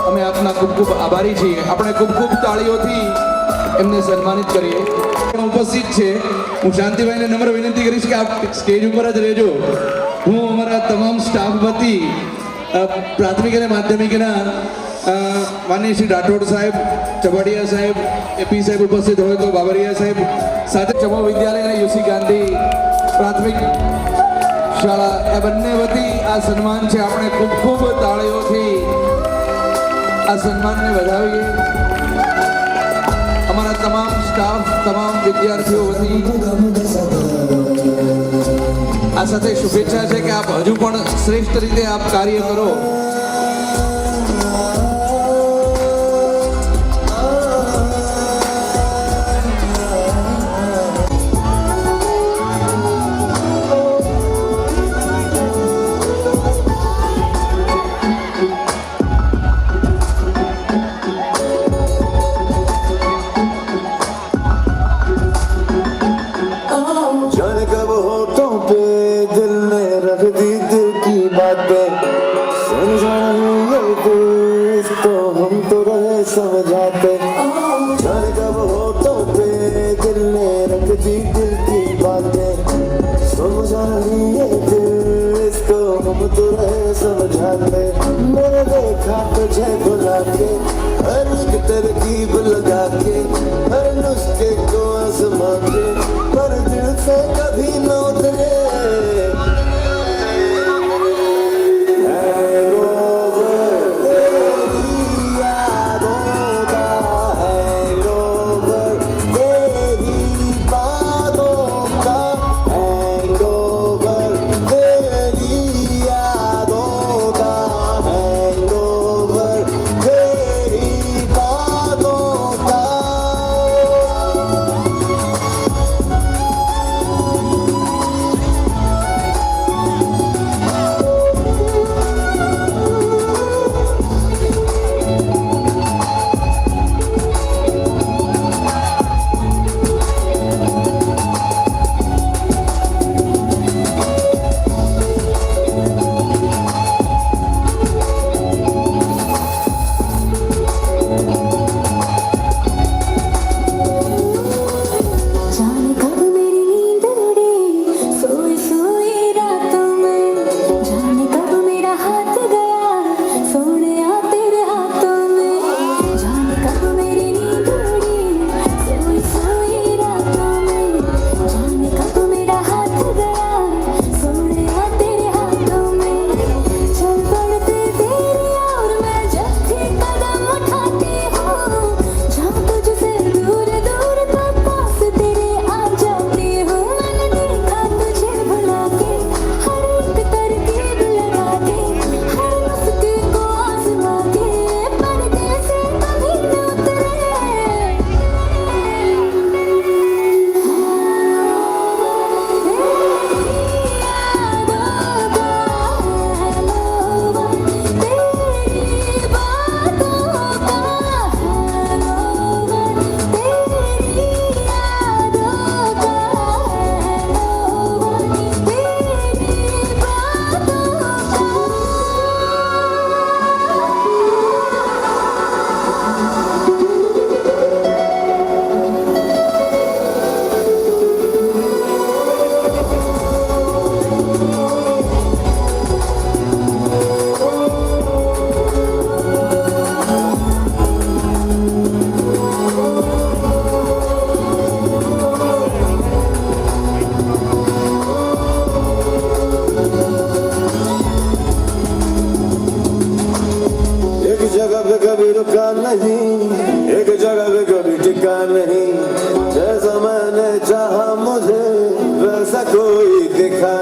અમે આપના ખૂબ ખૂબ આભારી છીએ. આપણે ખૂબ ખૂબ તાળીઓથી એમને સન્માનિત કરીએ. પણ ઉપસ્થિત છે, હું શાંતિભાઈને નમ્ર વિનંતી કરીશ કે આપ સ્ટેજ ઉપર જ રહેજો. હું અમારા તમામ સ્ટાફ વતી પ્રાથમિક અને માધ્યમિકના માનનીય શ્રી રાઠોડ સાહેબ, ચબાડિયા સાહેબ, એપી સાહેબ ઉપસ્થિત હોય તો બાબરિયા સાહેબ, સાથે ચમો વિદ્યાલય અને યુસી ગાંધી પ્રાથમિક શાળા એ બંને વતી આ સન્માન છે. આપણે ખૂબ ખૂબ તાળીઓથી આ સન્માનને વધાવીએ. અમારા તમામ સ્ટાફ, તમામ વિદ્યાર્થીઓ વતી આ સાથે શુભેચ્છા છે કે આપ હજુ પણ શ્રેષ્ઠ રીતે આપ કાર્ય કરો. जाने कब होठों पे दिल ने रख दी दिल की बातें, समझाना ये कुछ तो हम तो रहे समझाते. जाने कब होठों पे दिल ने रख दी दिल की बातें, समझाना ये कुछ तो हम तो रहे समझाते. मैंने देखा तुझे बुला के, हर एक तरकीब लगा के, हर नुस्खे को आजमा के, पर दिल से कभी न उतरे. हैंगओवर तेरी यादों का, हैंगओवर तेरी बातों का, हैंगओवर तेरी यादों का, हैंगओवर तेरी बातों का.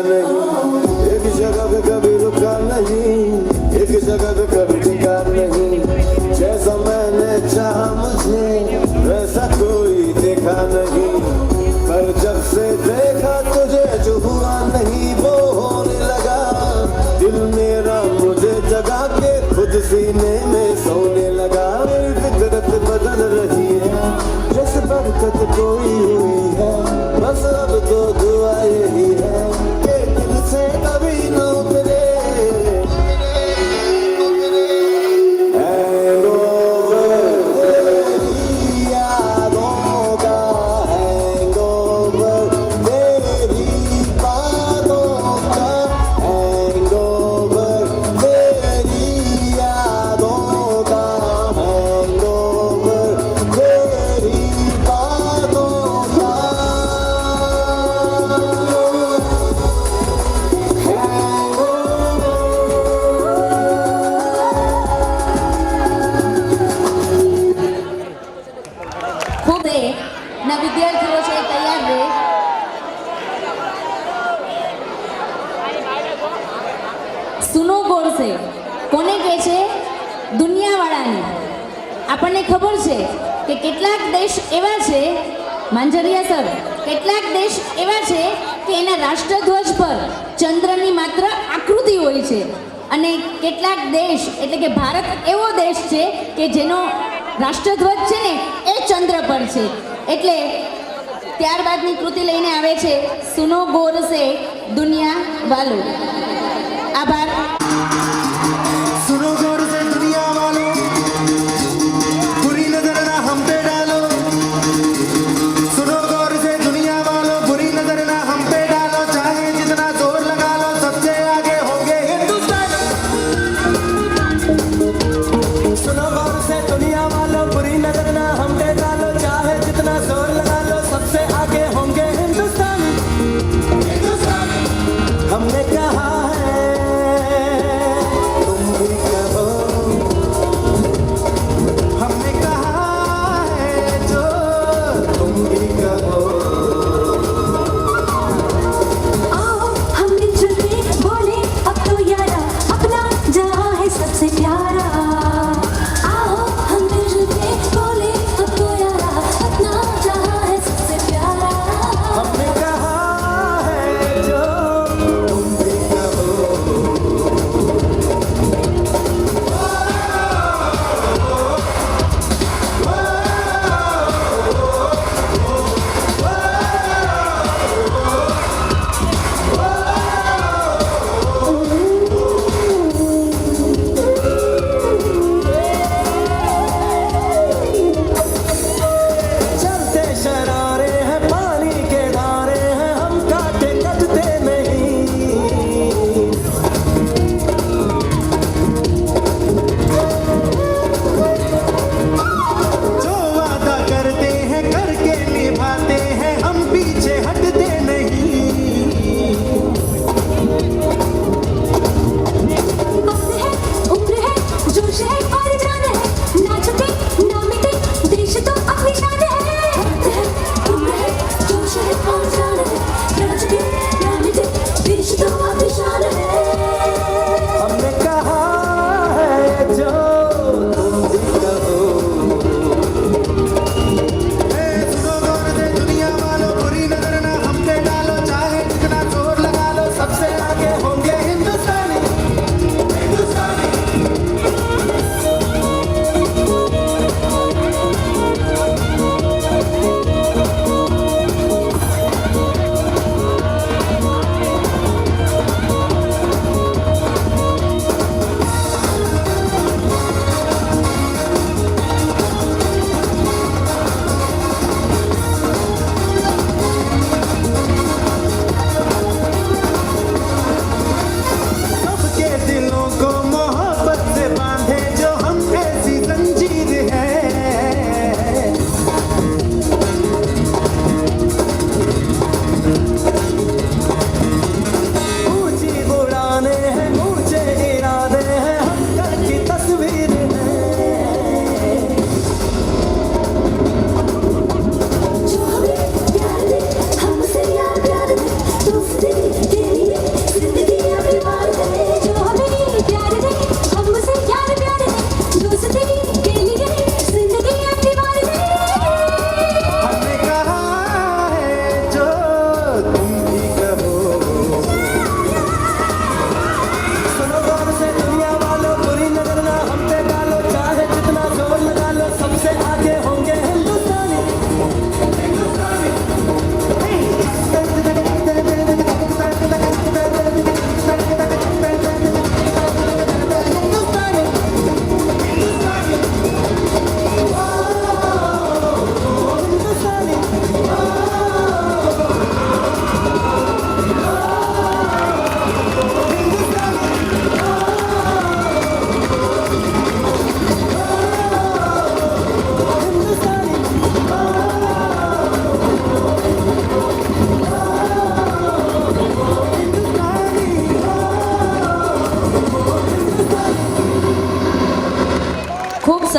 नहीं, एक जगह पे कभी रुका नहीं, एक जगह पे कभी टिका नहीं। जैसा मैंने चाहा मुझे वैसा कोई देखा नहीं, पर जब से देखा तुझे जो हुआ नहीं वो होने लगा। दिल मेरा मुझे जगा के खुद सीने में सोने लगा। मेरी फितरत बदल रही है जैसे बरकत कोई हुई है, बस अब तो दुआ यही है कि दिल से कभी न उतरे। हैंगओवर तेरी यादों का, हैंगओवर तेरी बातों का, हैंगओवर तेरी यादों का, हैंगओवर तेरी बातों का। ખૂબ એ ના વિદ્યાર્થીઓ છે એ તૈયાર રહે. સુનો ગોડસે કોને કહે છે? દુનિયાવાળાને. આપણને ખબર છે કે કેટલાક દેશ એવા છે, માંજરિયા સર, કેટલાક દેશ એવા છે કે એના રાષ્ટ્રધ્વજ પર ચંદ્રની માત્ર આકૃતિ હોય છે, અને કેટલાક દેશ એટલે કે ભારત એવો દેશ છે કે જેનો રાષ્ટ્રધ્વજ છે ને એ ચંદ્ર પર છે. એટલે ત્યારબાદની કૃતિ લઈને આવે છે સુનો ગોરસે દુનિયા વાલો. આભાર. सुनो गौर से दुनिया वालों, बुरी नजर ना हम पे डालो। सुनो गौर से दुनिया वालों, बुरी नजर ना हम पे डालो। चाहे जितना जोर लगा लो सबसे आगे होंगे हिंदुस्तान। सुनो गौर से दुनिया वालों, बुरी नजर ना हम पे डालो। चाहे जितना जोर लगा लो सबसे आगे होंगे हिंदुस्तान। हमने कहा है तुम भी कहो, हमने कहा है जो तुम भी कहो। आओ हम मिलजुल के बोले अब तो यारा, अपना जहां है सबसे प्यारा। आओ हम मिलजुल के बोले अब तो यारा, अपना जहां है सबसे प्यारा। हमने कहा है जो तुम भी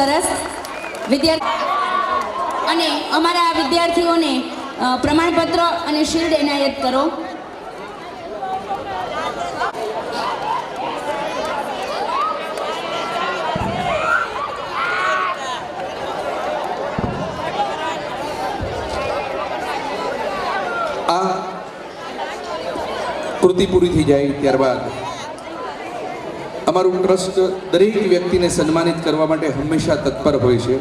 સરસ વિદ્યાર્થી અને અમારા વિદ્યાર્થીઓને પ્રમાણપત્ર અને શિલ્ડ એનાયત કરો. આ કૃતિ પૂરી થઈ જાય ત્યારબાદ અમારું ટ્રસ્ટ દરેક વ્યક્તિને સન્માનિત કરવા માટે હંમેશા તત્પર હોય છે.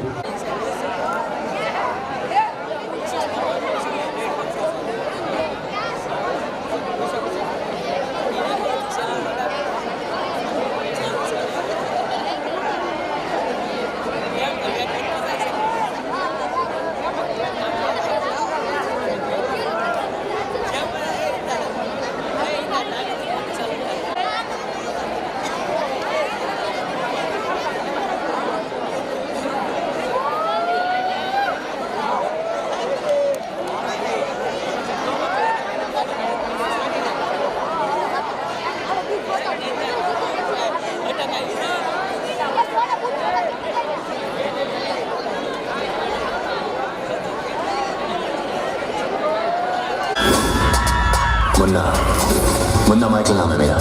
मुन्ना मुन्ना माइकल नाम है मेरा.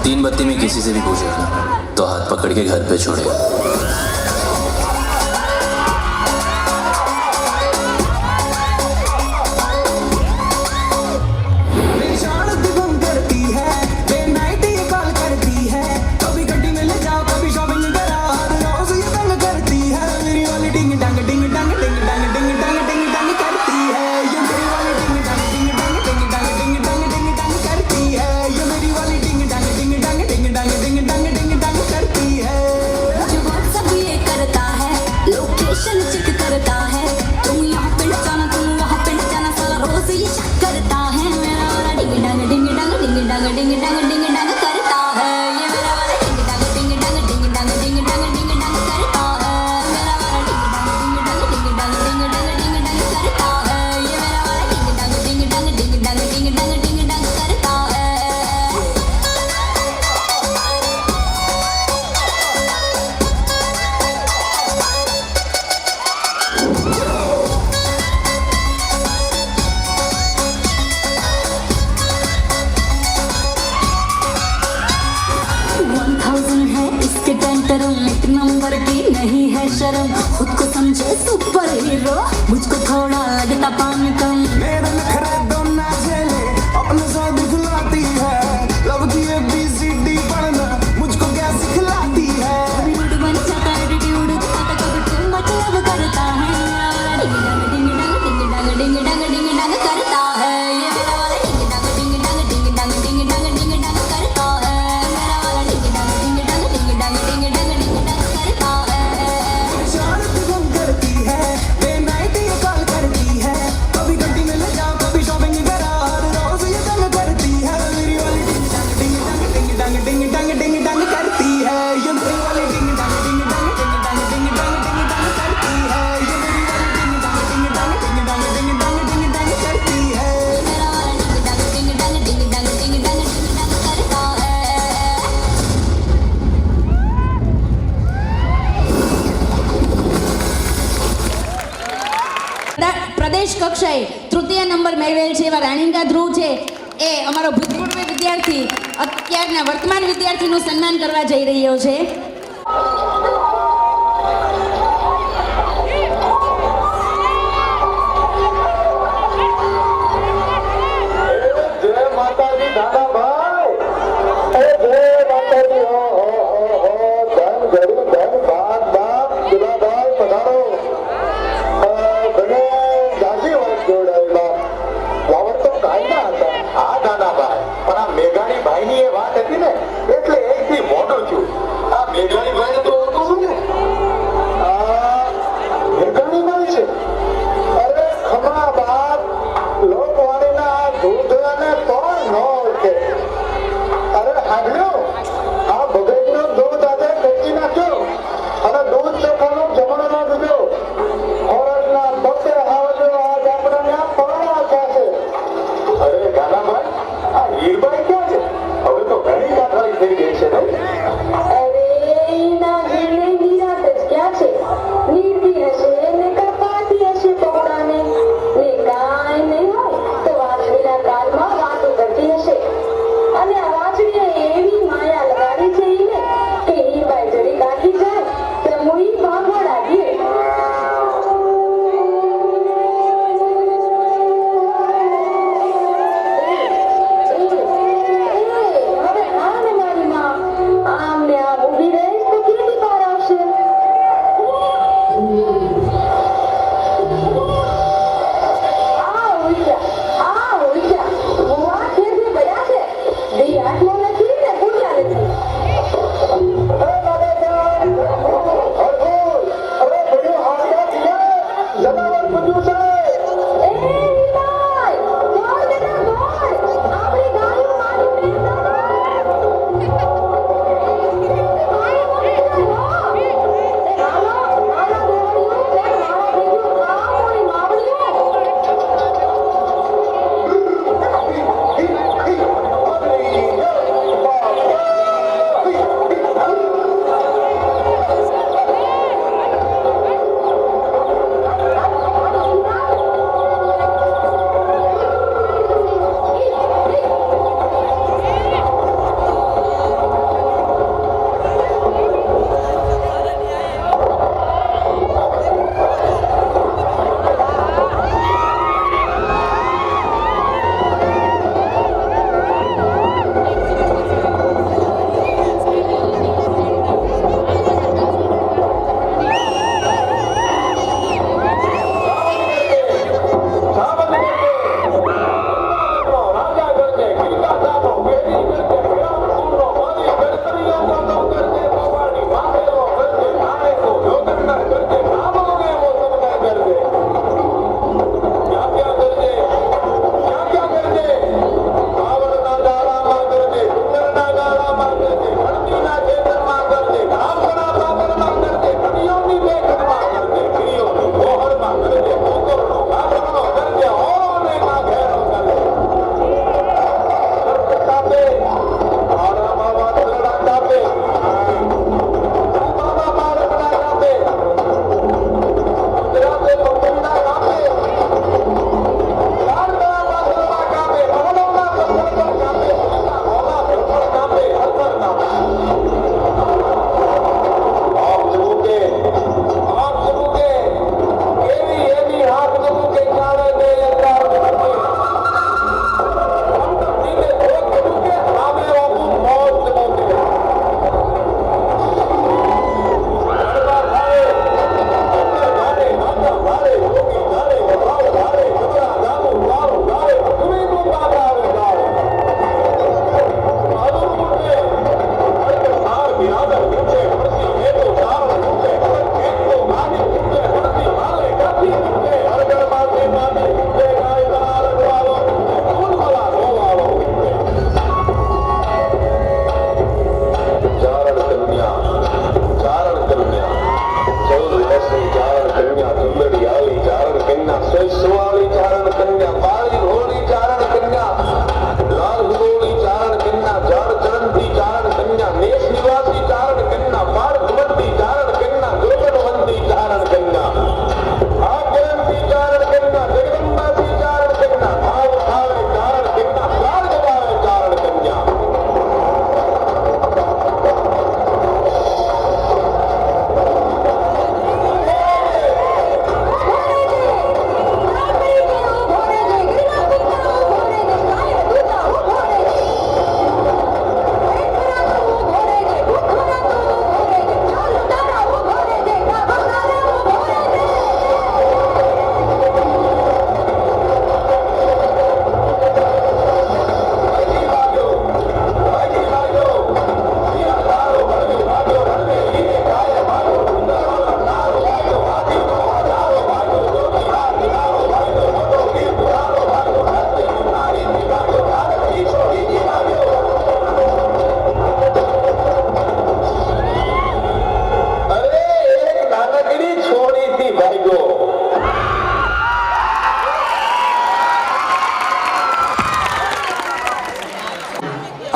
3 बत्ती में किसी से भी पूछेगा तो हाथ पकड़ के घर पे छोड़ेगा. नंबर की नहीं है शर्म, खुद को समझे सुपर हीरो, मुझको थोड़ा लगता पानी कम. मेरे नखरे दोना झेले अपने से दिखलाती है, लव की ABCD पढ़ना मुझको क्या सिखलाती है. मूड बन जाता एटीट्यूड दिखाता कभी तू मतलब करता है. डिंग डंग डिंग डंग डिंग डंग डिंग डंग डिंग डंग करता है. ये मेरा वाला डिंग डंग डिंग डंग डिंग डंग डिंग डंग डिंग डंग करता है. मेरा वाला डिंग डंग डिंग डंग डिंग डंग डिंग डंग डिंग डंग करता है. शरारत गुम करती है, डे नाइट ये कॉल करती है, कभी गड्डी में ले जाओ कभी शॉपिंग करा, हर रोज ये तंग करती है. मेरी वाली डिंग डंग डिंग डंग डिंग डंग करती है. ये मेरी वाली डिंग डंग डिंग डंग डिंग डंग डिंग डंग डिंग डंग करती है. ये मेरी वाली डिंग डंग डिंग डंग डिंग डंग डिंग डंग डिंग डंग करती है. मेरा वाला डिंग डंग डिंग डंग डिंग डंग डिंग डंग डिंग डंग करता है. પ્રદેશ કક્ષાએ તૃતીય નંબર મેળવેલ છે એવા રાણીકા ધ્રુવ છે એ અમારો ભૂતપૂર્વ વિદ્યાર્થી અત્યારના વર્તમાન વિદ્યાર્થીનું સન્માન કરવા જઈ રહ્યો છે. जय माता दी दादा भाई, जय माता दी. हो धन घड़ी धन बात बाप दुला भाई पधारो. પણ આ મેઘાણી ભાઈ ની એ વાત હતી ને એટલે એકથી મોટો છું. આ મેઘાણી ભાઈ તો ઓળખું છું ને. મેઘાણી ભાઈ છે. અરે ખમા બાપ, લોકવાણીના દૂધ અને તોડ ન ઓળખે. અરે હાગલ્યો, આ ભગતનું દૂધ આજે ફેંકી નાખ્યો અને દૂધ ચોખાનો જમણો દીધો. ખોરાકના બકે આવજો આજ આપણે પગડા છે. અરે ગાનાભાઈ, આ હીરબાઈ ક્યાં છે? હવે તો ઘણી કાઠવાળી થઈ ગઈ છે ને. અરે ના હીરને નિરાતે જ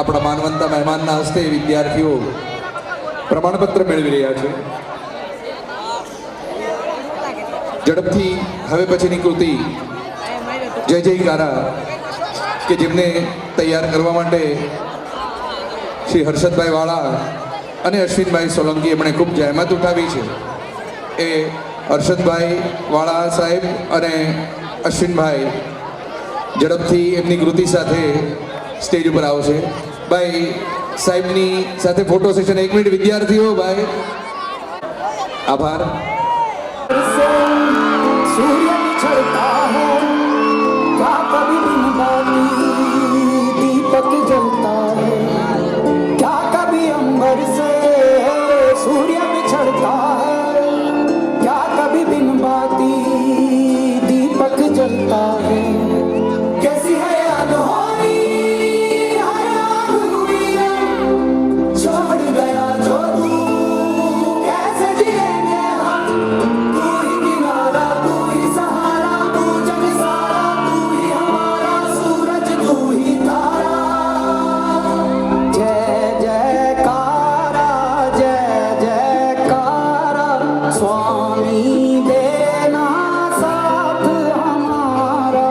આપણા માનવંતા મહેમાનના હસ્તે વિદ્યાર્થીઓ પ્રમાણપત્ર મેળવી રહ્યા છે. ઝડપથી હવે પછીની કૃતિ જય જયકારા કે જેમને તૈયાર કરવા માટે શ્રી હર્ષદભાઈ વાળા અને અશ્વિનભાઈ સોલંકી એમણે ખૂબ જહેમત ઉઠાવી છે. એ હર્ષદભાઈ વાળા સાહેબ અને અશ્વિનભાઈ ઝડપથી એમની કૃતિ સાથે સ્ટેજ ઉપર આવશે. ભાઈ સાહેબની સાથે ફોટો સેશન 1 મિનિટ વિદ્યાર્થીઓ. ભાઈ આભાર. सूर्य बिछड़ता है क्या कभी दिन बाती दीपक जलता है क्या कभी अंबर से सूर्य बिछड़ता है क्या कभी दिन बाती दीपक जलता है कैसी है अनहोनी छोड़ गया जो तू कैसे जिएंगे हम तू ही किनारा तू ही सहारा तू जग सारा तू ही हमारा सूरज तू ही तारा जय जयकारा स्वामी देना साथ हमारा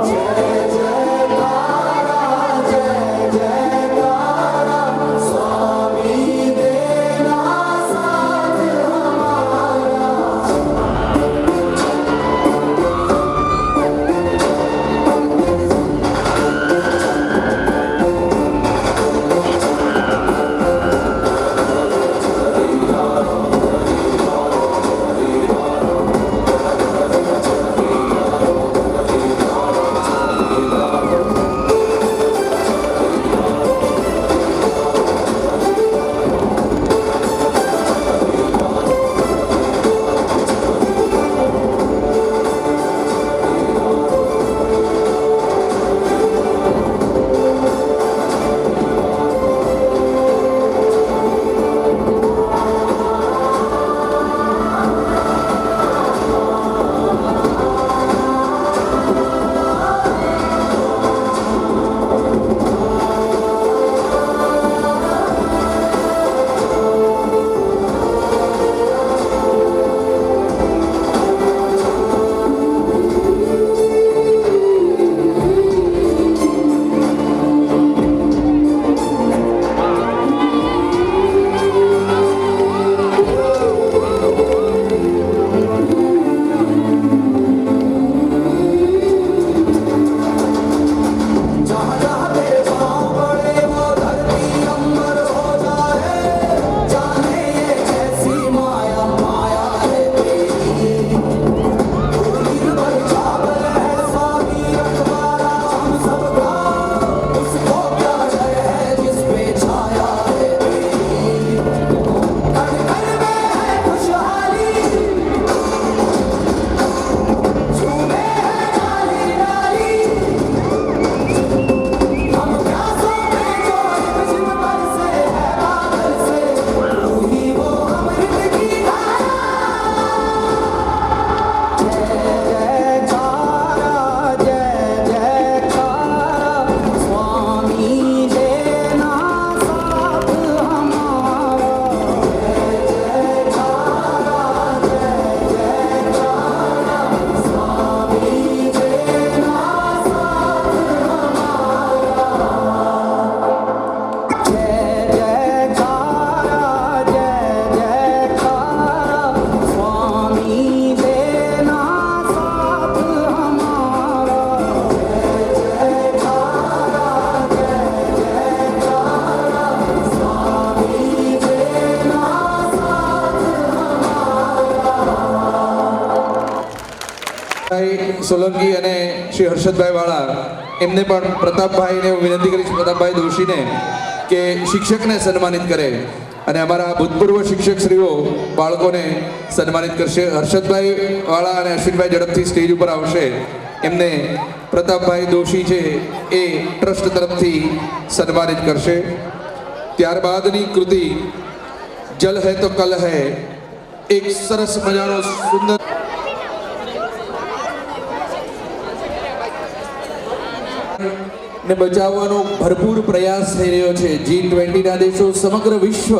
जय जयकारा स्वामी देना साथ हमारा जहाँ जहाँ तेरे पाँव पड़े वो धरती अंबर हो जाए जाने ये कैसी माया माया है तेरी नील भर चावल है स्वामी रखवाला हम सबका उसको क्या डर है जिस पे छाया है तेरी कण कण में है खुशहाली झूमे है डाली डाली हम प्यासों में जो हिम बरसे है बादल से तू ही वो अमृत की धारा जय जयकारा स्वामी देना साथ हमारा जय जयकारा स्वामी देना साथ जय जयकारा स्वामी देना साथ हमारा स्वामी देना ભાઈ સોલંકી અને શ્રી હર્ષદભાઈ વાળા એમને પણ પ્રતાપભાઈને હું વિનંતી કરીશ, પ્રતાપભાઈ દોશીને, કે શિક્ષકને સન્માનિત કરે અને અમારા ભૂતપૂર્વ શિક્ષકશ્રીઓ બાળકોને સન્માનિત કરશે. હર્ષદભાઈ વાળા અને અશ્વિનભાઈ ઝડપથી સ્ટેજ ઉપર આવશે. એમને પ્રતાપભાઈ દોશી છે એ ટ્રસ્ટ તરફથી સન્માનિત કરશે. ત્યારબાદની કૃતિ જલ હૈ તો કલ હૈ, એક સરસ મજાનો સુંદર ને બચાવવાનો ભરપૂર પ્રયાસ થઈ રહ્યો છે. G20ના દેશો સમગ્ર વિશ્વ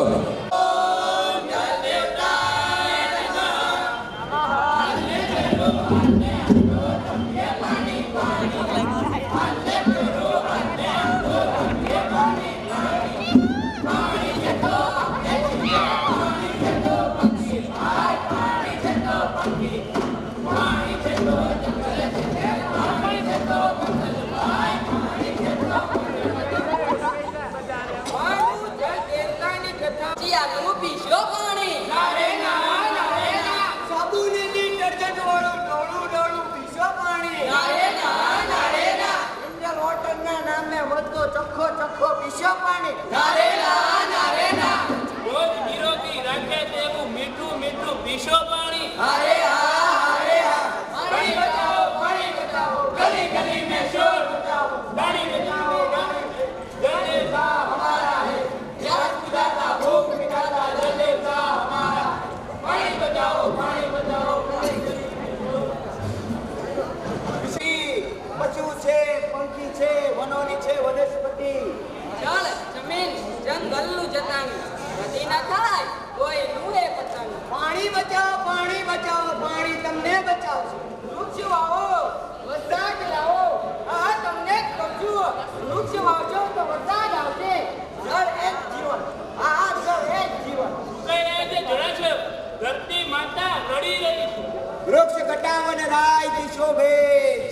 વૃક્ષ ઘટાવન રાય દિશો ભે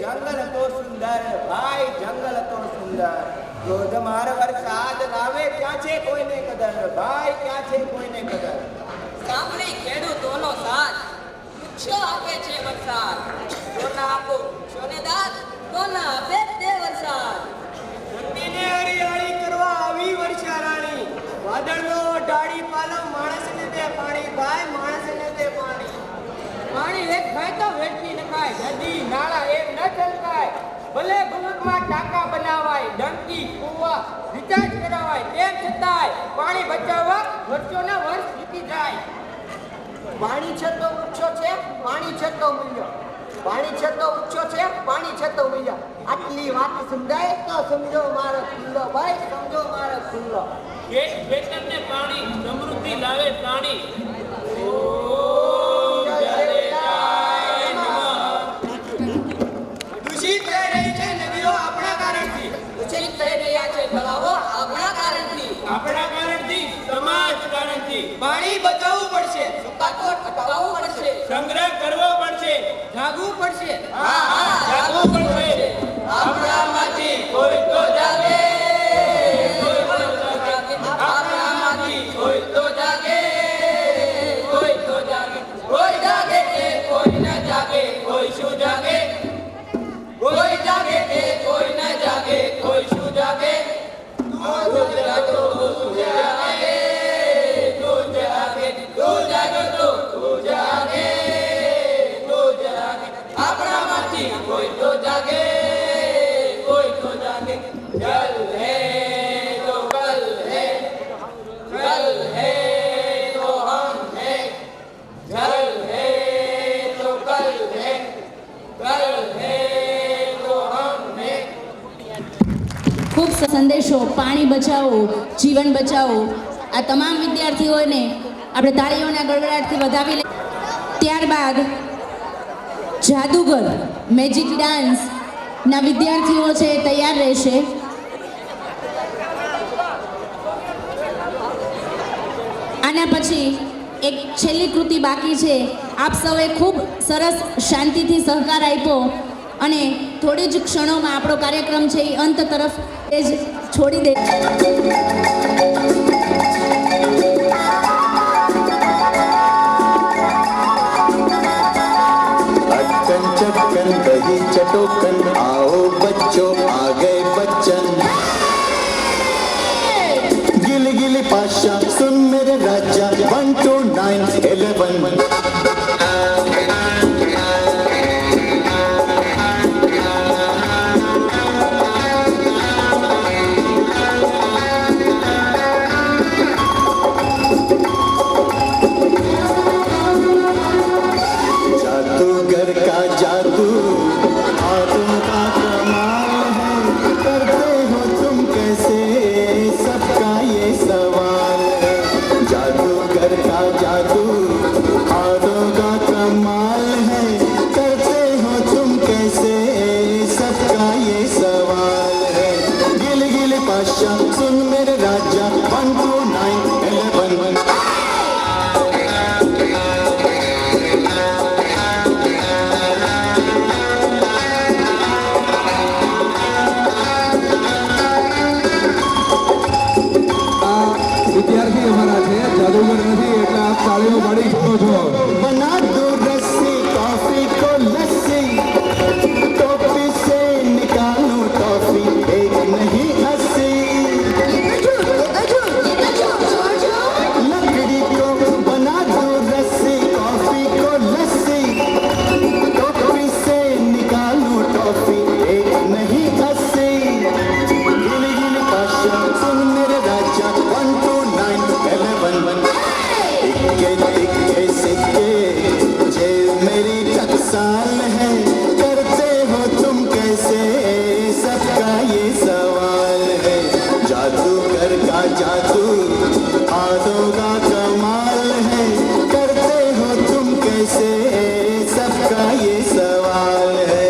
જંગલ તો સુંદર ભાઈ જંગલ તો સુંદર ધોધમાર વરસાદ લાવે ક્યાં છે કોઈને કદર ભાઈ ક્યાં છે કોઈને કદર સાંભળી ખેડૂતોનો સાથ વૃક્ષો આપે છે વરસાદ જો ના આપો વૃક્ષોને દાદ તો ના આપે તે વરસાદ ધરતીને હરિયાળી કરવા આવી વર્ષા રાણી વાદળનો ડાળી પાલો માણસને દે પાણી ભાઈ માણસને દે પાણી પાણી વેચ ખાય તો વેચી નખાય નદી નાળા એમ ન છલકાય ભલે ભૂગમાં ટાંકા બનાવાય ડંકી કુવા રિચાર્જ કરાવાય તેમ છતાંય પાણી બચાવવા વર્ષોના વર્ષ વીતી જાય. પાણી છે તો વૃક્ષો છે પાણી છે તો મૂલ્ય પાણી છે તો વૃક્ષો છે પાણી છે તો મૂલ્ય આટલી વાત સમજાય તો સમજો મારો ખુલ્લો ભાઈ સમજો મારો ખુલ્લો ખેતરને પાણી સમૃદ્ધિ લાવે પ્રાણી દૂષિત થઈ રહી છે નદીઓ આપણા કારણથી દૂષિત થઈ રહ્યા છે તળાવો આપણા કારણથી સમાજ કારણથી પાણી બચાવવું પડશે સુકાતો અટકાવવું પડશે સંગ્રહ કરવો પડશે જાગવું પડશે જાગવું પડશે આપણામાંથી કોઈ તો જાગે આપણામાંથી કોઈ તો જાગે કોઈ તો જાગે કોઈ જાગે કે કોઈ ન જાગે કોઈ શું જાગે કોઈ જાગે કે કોઈ ન જાગે કોઈ શું જાગે તું જાગો તું જાગે તું જાગે તું જાગે તો તું જાગે તું જાગે આપણામાંથી કોઈ તો જાગે કોઈ તો જાગે જલ હે તો કલ હે जल है तो हम है जल है तो कल है कल है तो हम है. ખૂબ સંદેશો પાણી બચાવો જીવન બચાવો આ તમામ વિદ્યાર્થીઓને આપણે તાળીઓના ગડગડાટથી વધાવી લઈએ. ત્યારબાદ જાદુગર મેજિક ડાન્સના વિદ્યાર્થીઓ છે તૈયાર રહેશે. આના પછી એક છેલ્લી કૃતિ બાકી છે. આપ સૌએ ખૂબ સરસ શાંતિથી સહકાર આપ્યો અને થોડી જ ક્ષણોમાં આપણો કાર્યક્રમ છે એ અંત તરફ એ જ છોડી દે. अक्कन चक्कन दही चटोकन आओ बच्चों आ गए बच्चन गिली गिली पाशा सुन मेरे राजा 1 to 9 11 जादूगर का जादू हाथों का कमाल है करते का जादू हाथों का कमाल है, करते हो तुम कैसे, सबका ये सवाल है।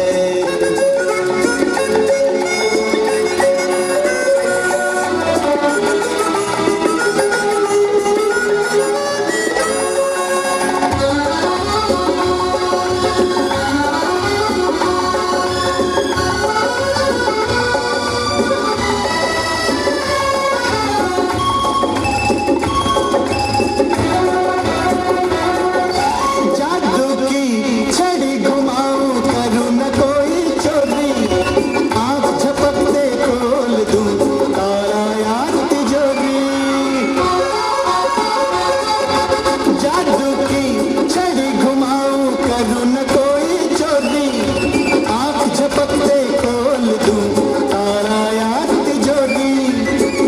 जादू की छड़ी घुमाऊं, करूं न कोई चोरी, आंख झपकते खोल दूं तारा याद तिजोरी। जादू की छड़ी घुमाऊं, करूं न कोई चोरी, आंख झपकते खोल दूं तारा याद तिजोरी।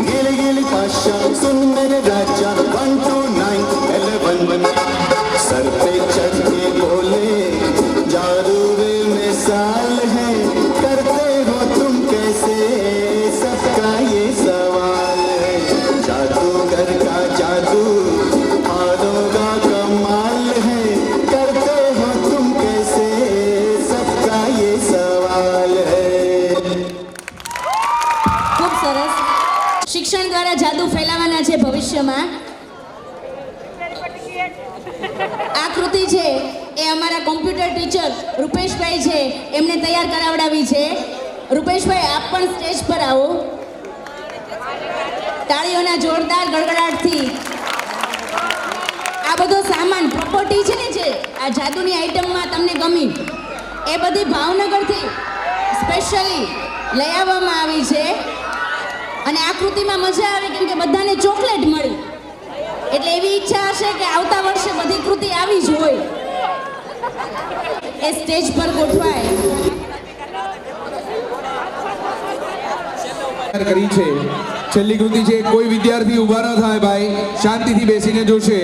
गिल गिल पाशा सुन मेरे राजा, 1 2 9 11 सर पे चढ़ के बोले जादू रे मिसाल है, करते हो तुम कैसे, सबका ये सवाल है। जादूगर का जादू हाथों का कमाल है, करते हो तुम कैसे, सबका ये सवाल है। ખૂબ સરસ. શિક્ષણ દ્વારા જાદુ ફેલાવાના છે ભવિષ્યમાં. આ કૃતિ છે એ અમારા કોમ્પ્યુટર ટીચર રૂપેશભાઈ છે એમને તૈયાર કરાવડાવી છે. રૂપેશભાઈ આપ પણ સ્ટેજ પર આવો. તાળીઓના જોરદાર ગડગડાટથી આ બધો સામાન પ્રોપર્ટી છે ને, જે આ જાદુની આઈટમમાં તમને ગમી એ બધી ભાવનગરથી સ્પેશિયલી લઈ આવવામાં આવી છે. અને આ કૃતિમાં મજા આવે કેમ કે બધાને ચોકલેટ મળી, એટલે એવી ઈચ્છા હશે કે આવતા વર્ષે બધી કૃતિ આવી જ હોય. એ સ્ટેજ પર ગોઠવાય. કરી છે છેલ્લી કૃતિ છે. કોઈ વિદ્યાર્થી ઊભા ન થાય ભાઈ, શાંતિથી બેસીને જોશે.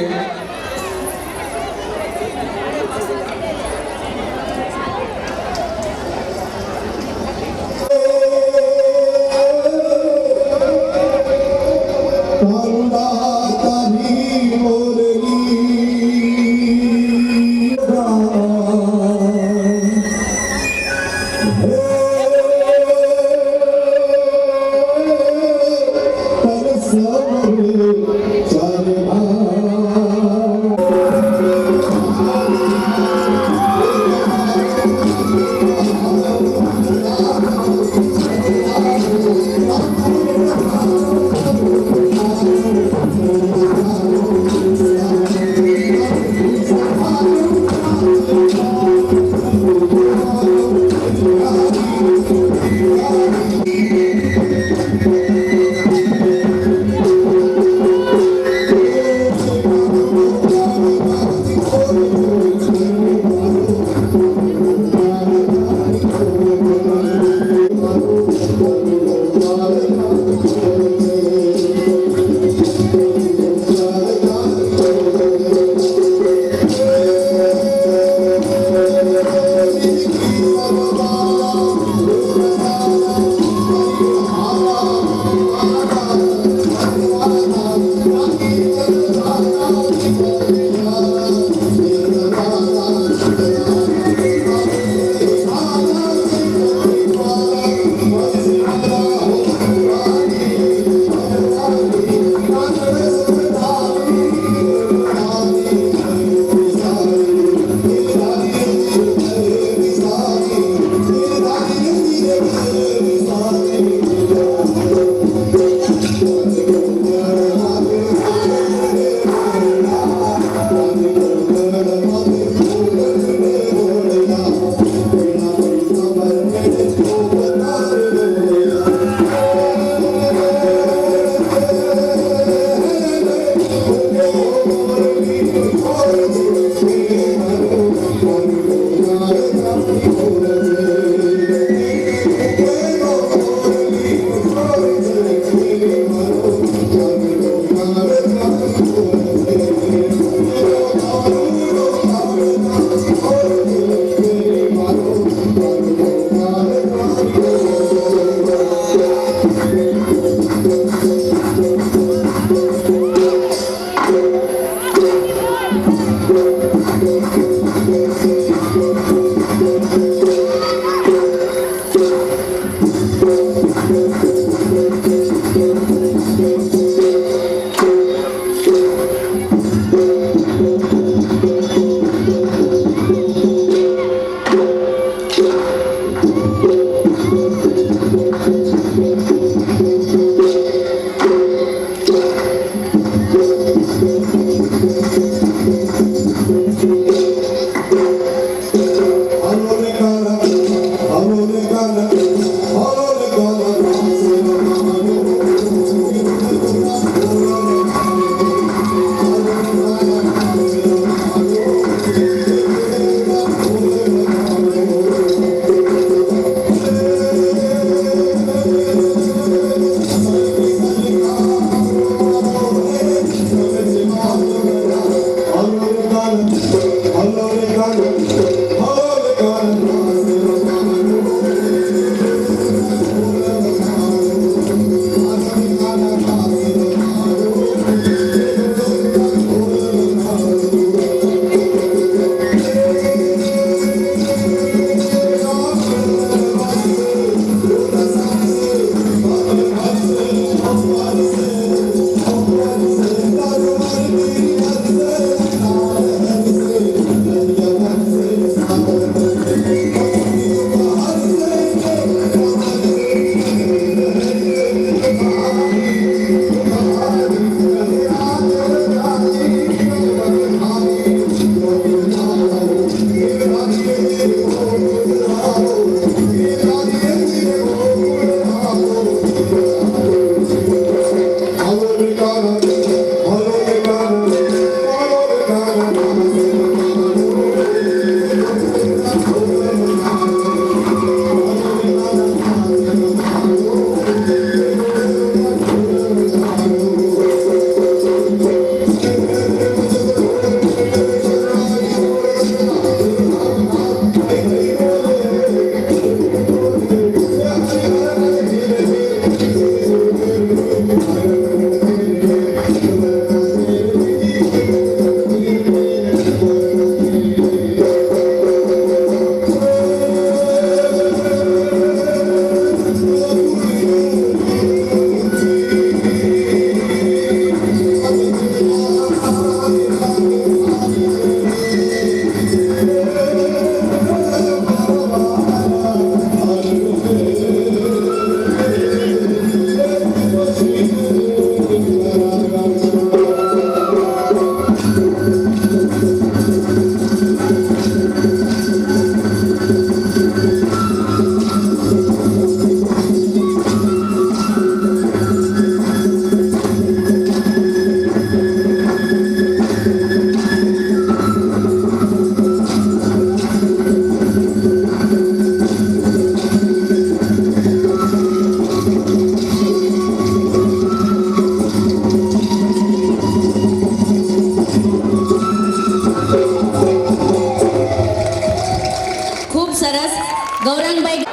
ગૌરાંગભાઈ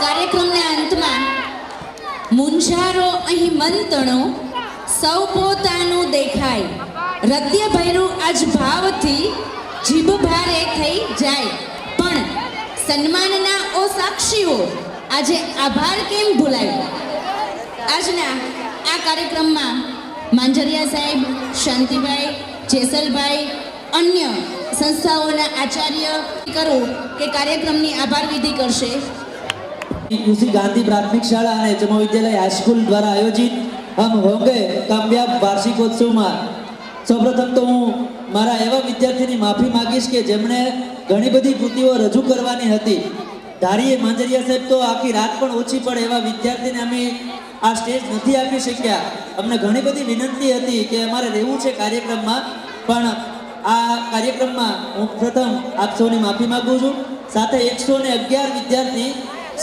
કાર્યક્રમના અંતમાં મુંજારો અહીં મંતણો સૌ પોતાનું દેખાય હૃદય ભૈરું આજ ભાવથી જીભ ભારે થઈ જાય પણ સન્માનના ઓ સાક્ષીઓ આજે આભાર કેમ ભૂલાય. આજના આ કાર્યક્રમમાં માંજરિયા સાહેબ, શાંતિભાઈ, જેસલભાઈ, અન્ય સંસ્થાઓના આચાર્ય કરું કે કાર્યક્રમની આભાર વિધિ કરશે. उसी गांधी प्राथमिक शाला અને જમો વિદ્યાલય હાઈસ્કૂલ દ્વારા આયોજિત હમ હોંગે કામયાબ વાર્ષિકોત્સવમાં સૌપ્રથમ તો હું મારા એવા વિદ્યાર્થીની માફી માંગીશ કે જેમણે ઘણી બધી કૃતિઓ રજૂ કરવાની હતી. ધારીએ માંજરિયા સાહેબ તો આખી રાત પણ ઓછી પડે એવા વિદ્યાર્થીને અમે આ સ્ટેજ નથી આપી શક્યા. અમને ઘણી બધી વિનંતી હતી કે અમારે રહેવું છે કાર્યક્રમમાં, પણ આ કાર્યક્રમમાં હું પ્રથમ આપ સૌની માફી માંગુ છું. સાથે 111 વિદ્યાર્થી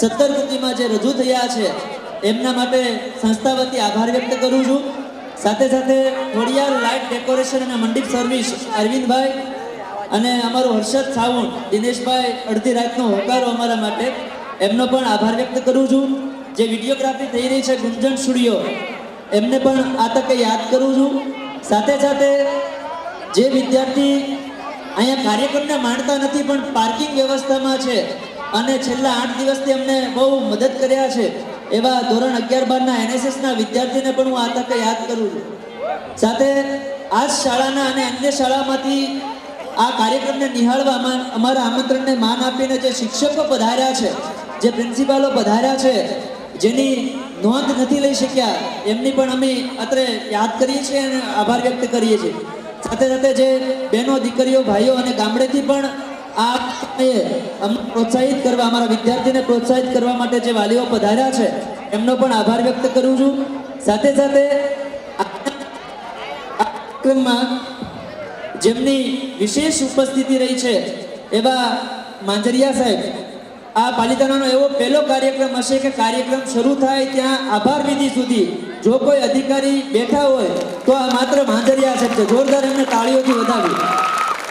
17 કૃતિમાં જે રજૂ થયા છે એમના માટે સંસ્થા વતી આભાર વ્યક્ત કરું છું. સાથે સાથે થોડિયાર લાઇટ ડેકોરેશન અને મંડપ સર્વિસ અરવિંદભાઈ અને અમારું હર્ષદ સાવંત, દિનેશભાઈ અડધી રાતનો હોકારો અમારા માટે, એમનો પણ આભાર વ્યક્ત કરું છું. જે વિડીયોગ્રાફી થઈ રહી છે ગુંજન સ્ટુડિયો, એમને પણ આ તકે યાદ કરું છું. સાથે સાથે જે વિદ્યાર્થી અહીંયા કાર્યક્રમને માણતા નથી પણ પાર્કિંગ વ્યવસ્થામાં છે અને છેલ્લા 8 દિવસથી અમને બહુ મદદ કર્યા છે એવા ધોરણ 11-12ના NSSના વિદ્યાર્થીને પણ હું આ તકે યાદ કરું છું. સાથે આ જ શાળાના અને અન્ય શાળામાંથી આ કાર્યક્રમને નિહાળવામાં અમારા આમંત્રણને માન આપીને જે શિક્ષકો પધાર્યા છે, જે પ્રિન્સિપાલો પધાર્યા છે, જેની નોંધ નથી લઈ શક્યા એમની પણ અમે અત્રે યાદ કરીએ છીએ અને આભાર વ્યક્ત કરીએ છીએ. સાથે સાથે જે બહેનો, દીકરીઓ, ભાઈઓ અને ગામડેથી પણ આ અમને પ્રોત્સાહિત કરવા, અમારા વિદ્યાર્થીને પ્રોત્સાહિત કરવા માટે જે વાલીઓ પધાર્યા છે એમનો પણ આભાર વ્યક્ત કરું છું. સાથે સાથે આ કાર્યક્રમમાં જેમની વિશેષ ઉપસ્થિતિ રહી છે એવા માંજરિયા સાહેબ, આ પાલિતાણાનો એવો પહેલો કાર્યક્રમ હશે કે કાર્યક્રમ શરૂ થાય ત્યાં આભાર વિધિ સુધી જો કોઈ અધિકારી બેઠા હોય તો આ માત્ર માંજરિયા સાહેબ છે. જોરદાર એમને તાળીઓથી વધાવી.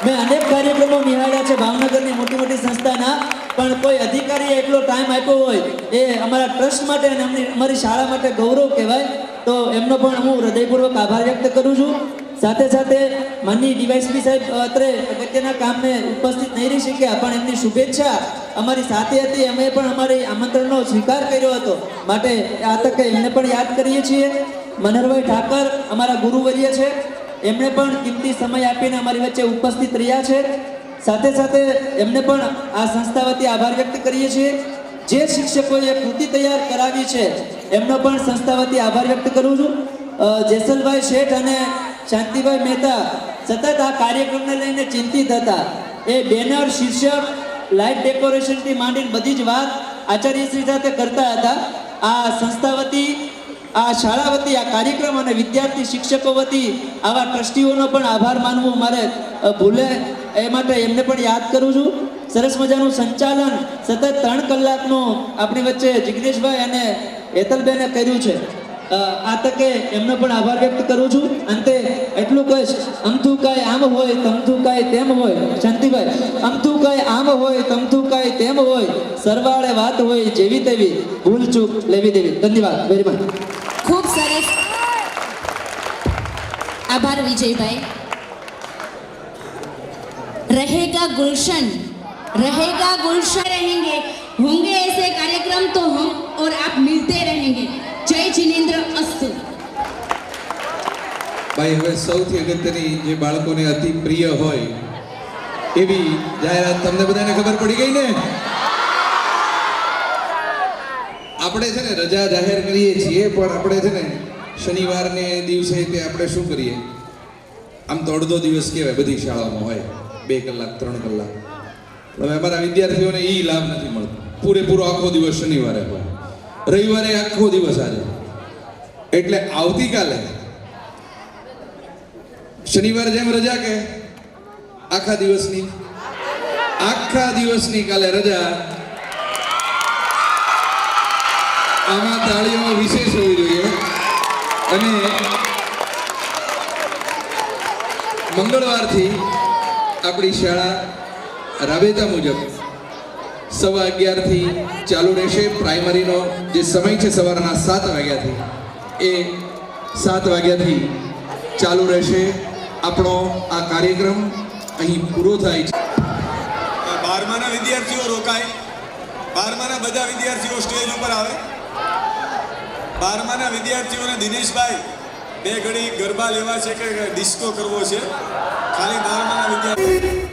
મેં અનેક કાર્યક્રમો નિહાળ્યા છે ભાવનગરની મોટી મોટી સંસ્થાના, પણ કોઈ અધિકારીએ એટલો ટાઈમ આપ્યો હોય એ અમારા ટ્રસ્ટ માટે અને અમારી શાળા માટે ગૌરવ કહેવાય. તો એમનો પણ હું હૃદયપૂર્વક આભાર વ્યક્ત કરું છું. સાથે સાથે માનની ડીવાયસપી સાહેબ અત્રે અગત્યના કામને ઉપસ્થિત નહીં રહી શક્યા, પણ એમની શુભેચ્છા અમારી સાથે હતી. અમે પણ અમારી આમંત્રણનો સ્વીકાર કર્યો હતો, માટે આ તકે એમને પણ યાદ કરીએ છીએ. મનહરભાઈ ઠાકર અમારા ગુરુવર્ય છે, એમણે પણ કિંમતી સમય આપીને અમારી વચ્ચે ઉપસ્થિત રહ્યા છે. સાથે સાથે એમને પણ આ સંસ્થા વતી આભાર વ્યક્ત કરીએ છીએ. જે શિક્ષકોએ કૃતિ તૈયાર કરાવી છે એમનો પણ સંસ્થા વતી આભાર વ્યક્ત કરું છું. જેસલભાઈ શેઠ અને શાંતિભાઈ મહેતા સતત આ કાર્યક્રમને લઈને ચિંતિત હતા. એ બેનર, શીર્ષક, લાઇટ ડેકોરેશનથી માંડીને બધી જ વાત આચાર્યશ્રી સાથે કરતા હતા. આ સંસ્થા વતી, આ શાળા વતી, આ કાર્યક્રમ અને વિદ્યાર્થી શિક્ષકો વતી આવા ટ્રસ્ટીઓનો પણ આભાર માનવું મારે ભૂલે એ માટે એમને પણ યાદ કરું છું. સરસ મજાનું સંચાલન સતત 3 કલાકનું આપણી વચ્ચે જિગ્નેશભાઈ અને હેતલબેને કર્યું છે. આ તકે એમનો પણ આભાર વ્યક્ત કરું છું. અંતે એટલું કહીશ, અમથું કાંઈ આમ હોય, તમથું કાંઈ તેમ હોય. શાંતિભાઈ, અમથું કાંઈ આમ હોય, તમથું કાંઈ તેમ હોય, સરવાળે વાત હોય જેવી તેવી, ભૂલ ચૂક લેવી દેવી. ધન્યવાદ, વેરી મચ. ખૂબ સરસ. આભાર વિજયભાઈ. रहेगा गुलशन, रहेगा गुलशन, रहेंगे होंगे ऐसे कार्यक्रम तो हम और आप मिलते रहेंगे. जय जिनेन्द्र अस्तु. ભાઈ, હવે સૌથી અગત્યની જે બાળકોને અતિ પ્રિય હોય એવી જાહેરાત તમને બધાને ખબર પડી ગઈ ને? આપણે છે ને રજા જાહેર કરીએ છીએ, પણ આપણે છે ને શનિવારને દિવસે તે આપણે શું કરીએ, આમ તો અડધો દિવસ કહેવાય, બધી શાળાઓમાં હોય 2 કલાક 3 કલાક. હવે અમારા વિદ્યાર્થીઓને એ લાભ નથી મળતો. પૂરેપૂરો આખો દિવસ શનિવારે હોય, રવિવારે આખો દિવસ આજે. એટલે આવતીકાલે શનિવાર જેમ રજા કે આખા દિવસની કાલે રજા. આમાં તાળીઓ વિશેષ હોવી જોઈએ. અને મંગળવારથી આપણી શાળા રાબેતા મુજબ 11:15 ચાલુ રહેશે. પ્રાઇમરીનો જે સમય છે સવારના 7 વાગ્યાથી, એ 7 વાગ્યાથી ચાલુ રહેશે. આપણો આ કાર્યક્રમ અહીં પૂરો થાય છે. 12માના વિદ્યાર્થીઓ રોકાય, 12માના બધા વિદ્યાર્થીઓ સ્ટેજ ઉપર આવે. 12માના વિદ્યાર્થીઓને દિનેશભાઈ 2 ઘડી ગરબા લેવા છે કે ડિસ્કો કરવો છે? ખાલી 12માના વિદ્યાર્થી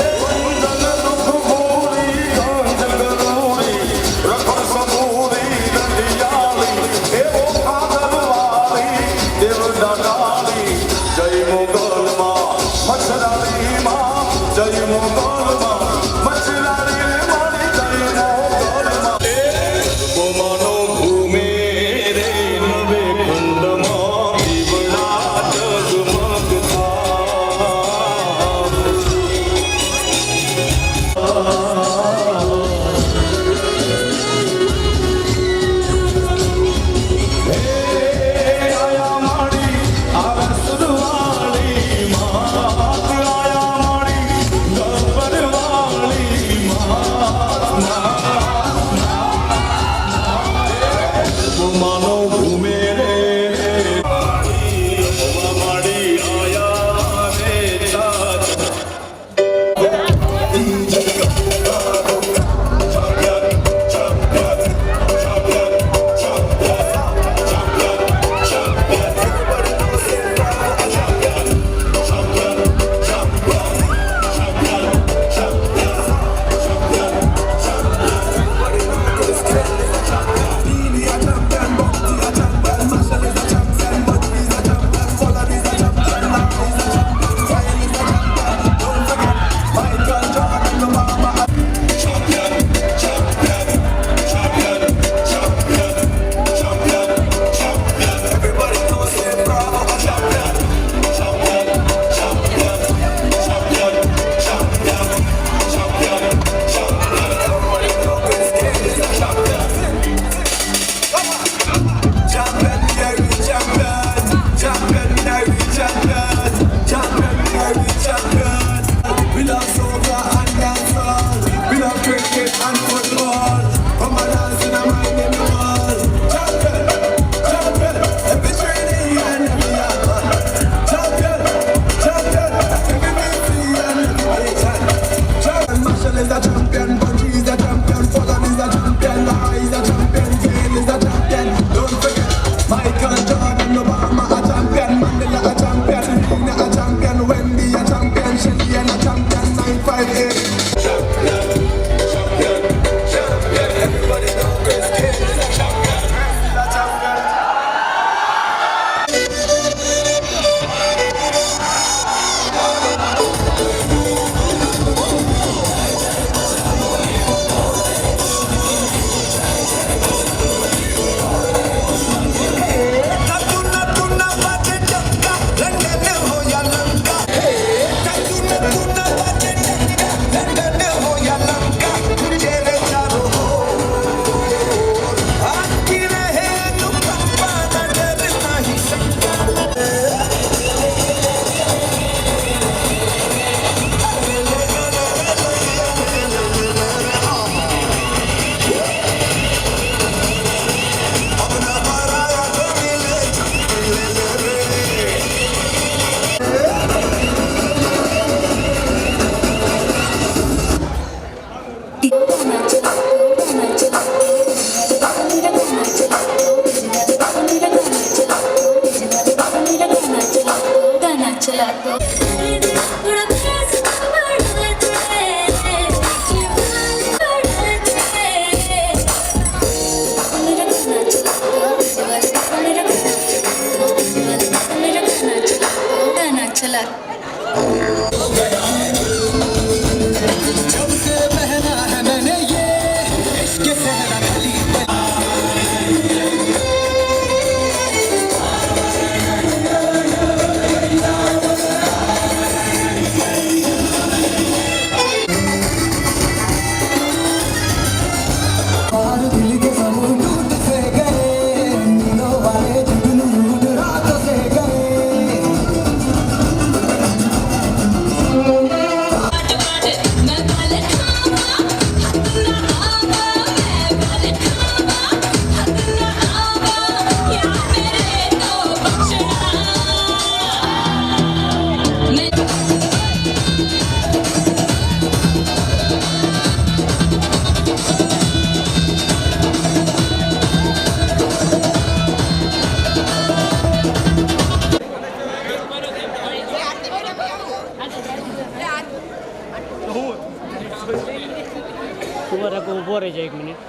ઉભો રાખો, ઊભો રહેજો 1 મિનિટ.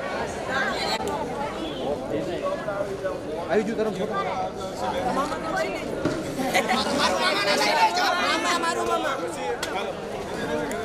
આવી ગયું તરફ મારું મામા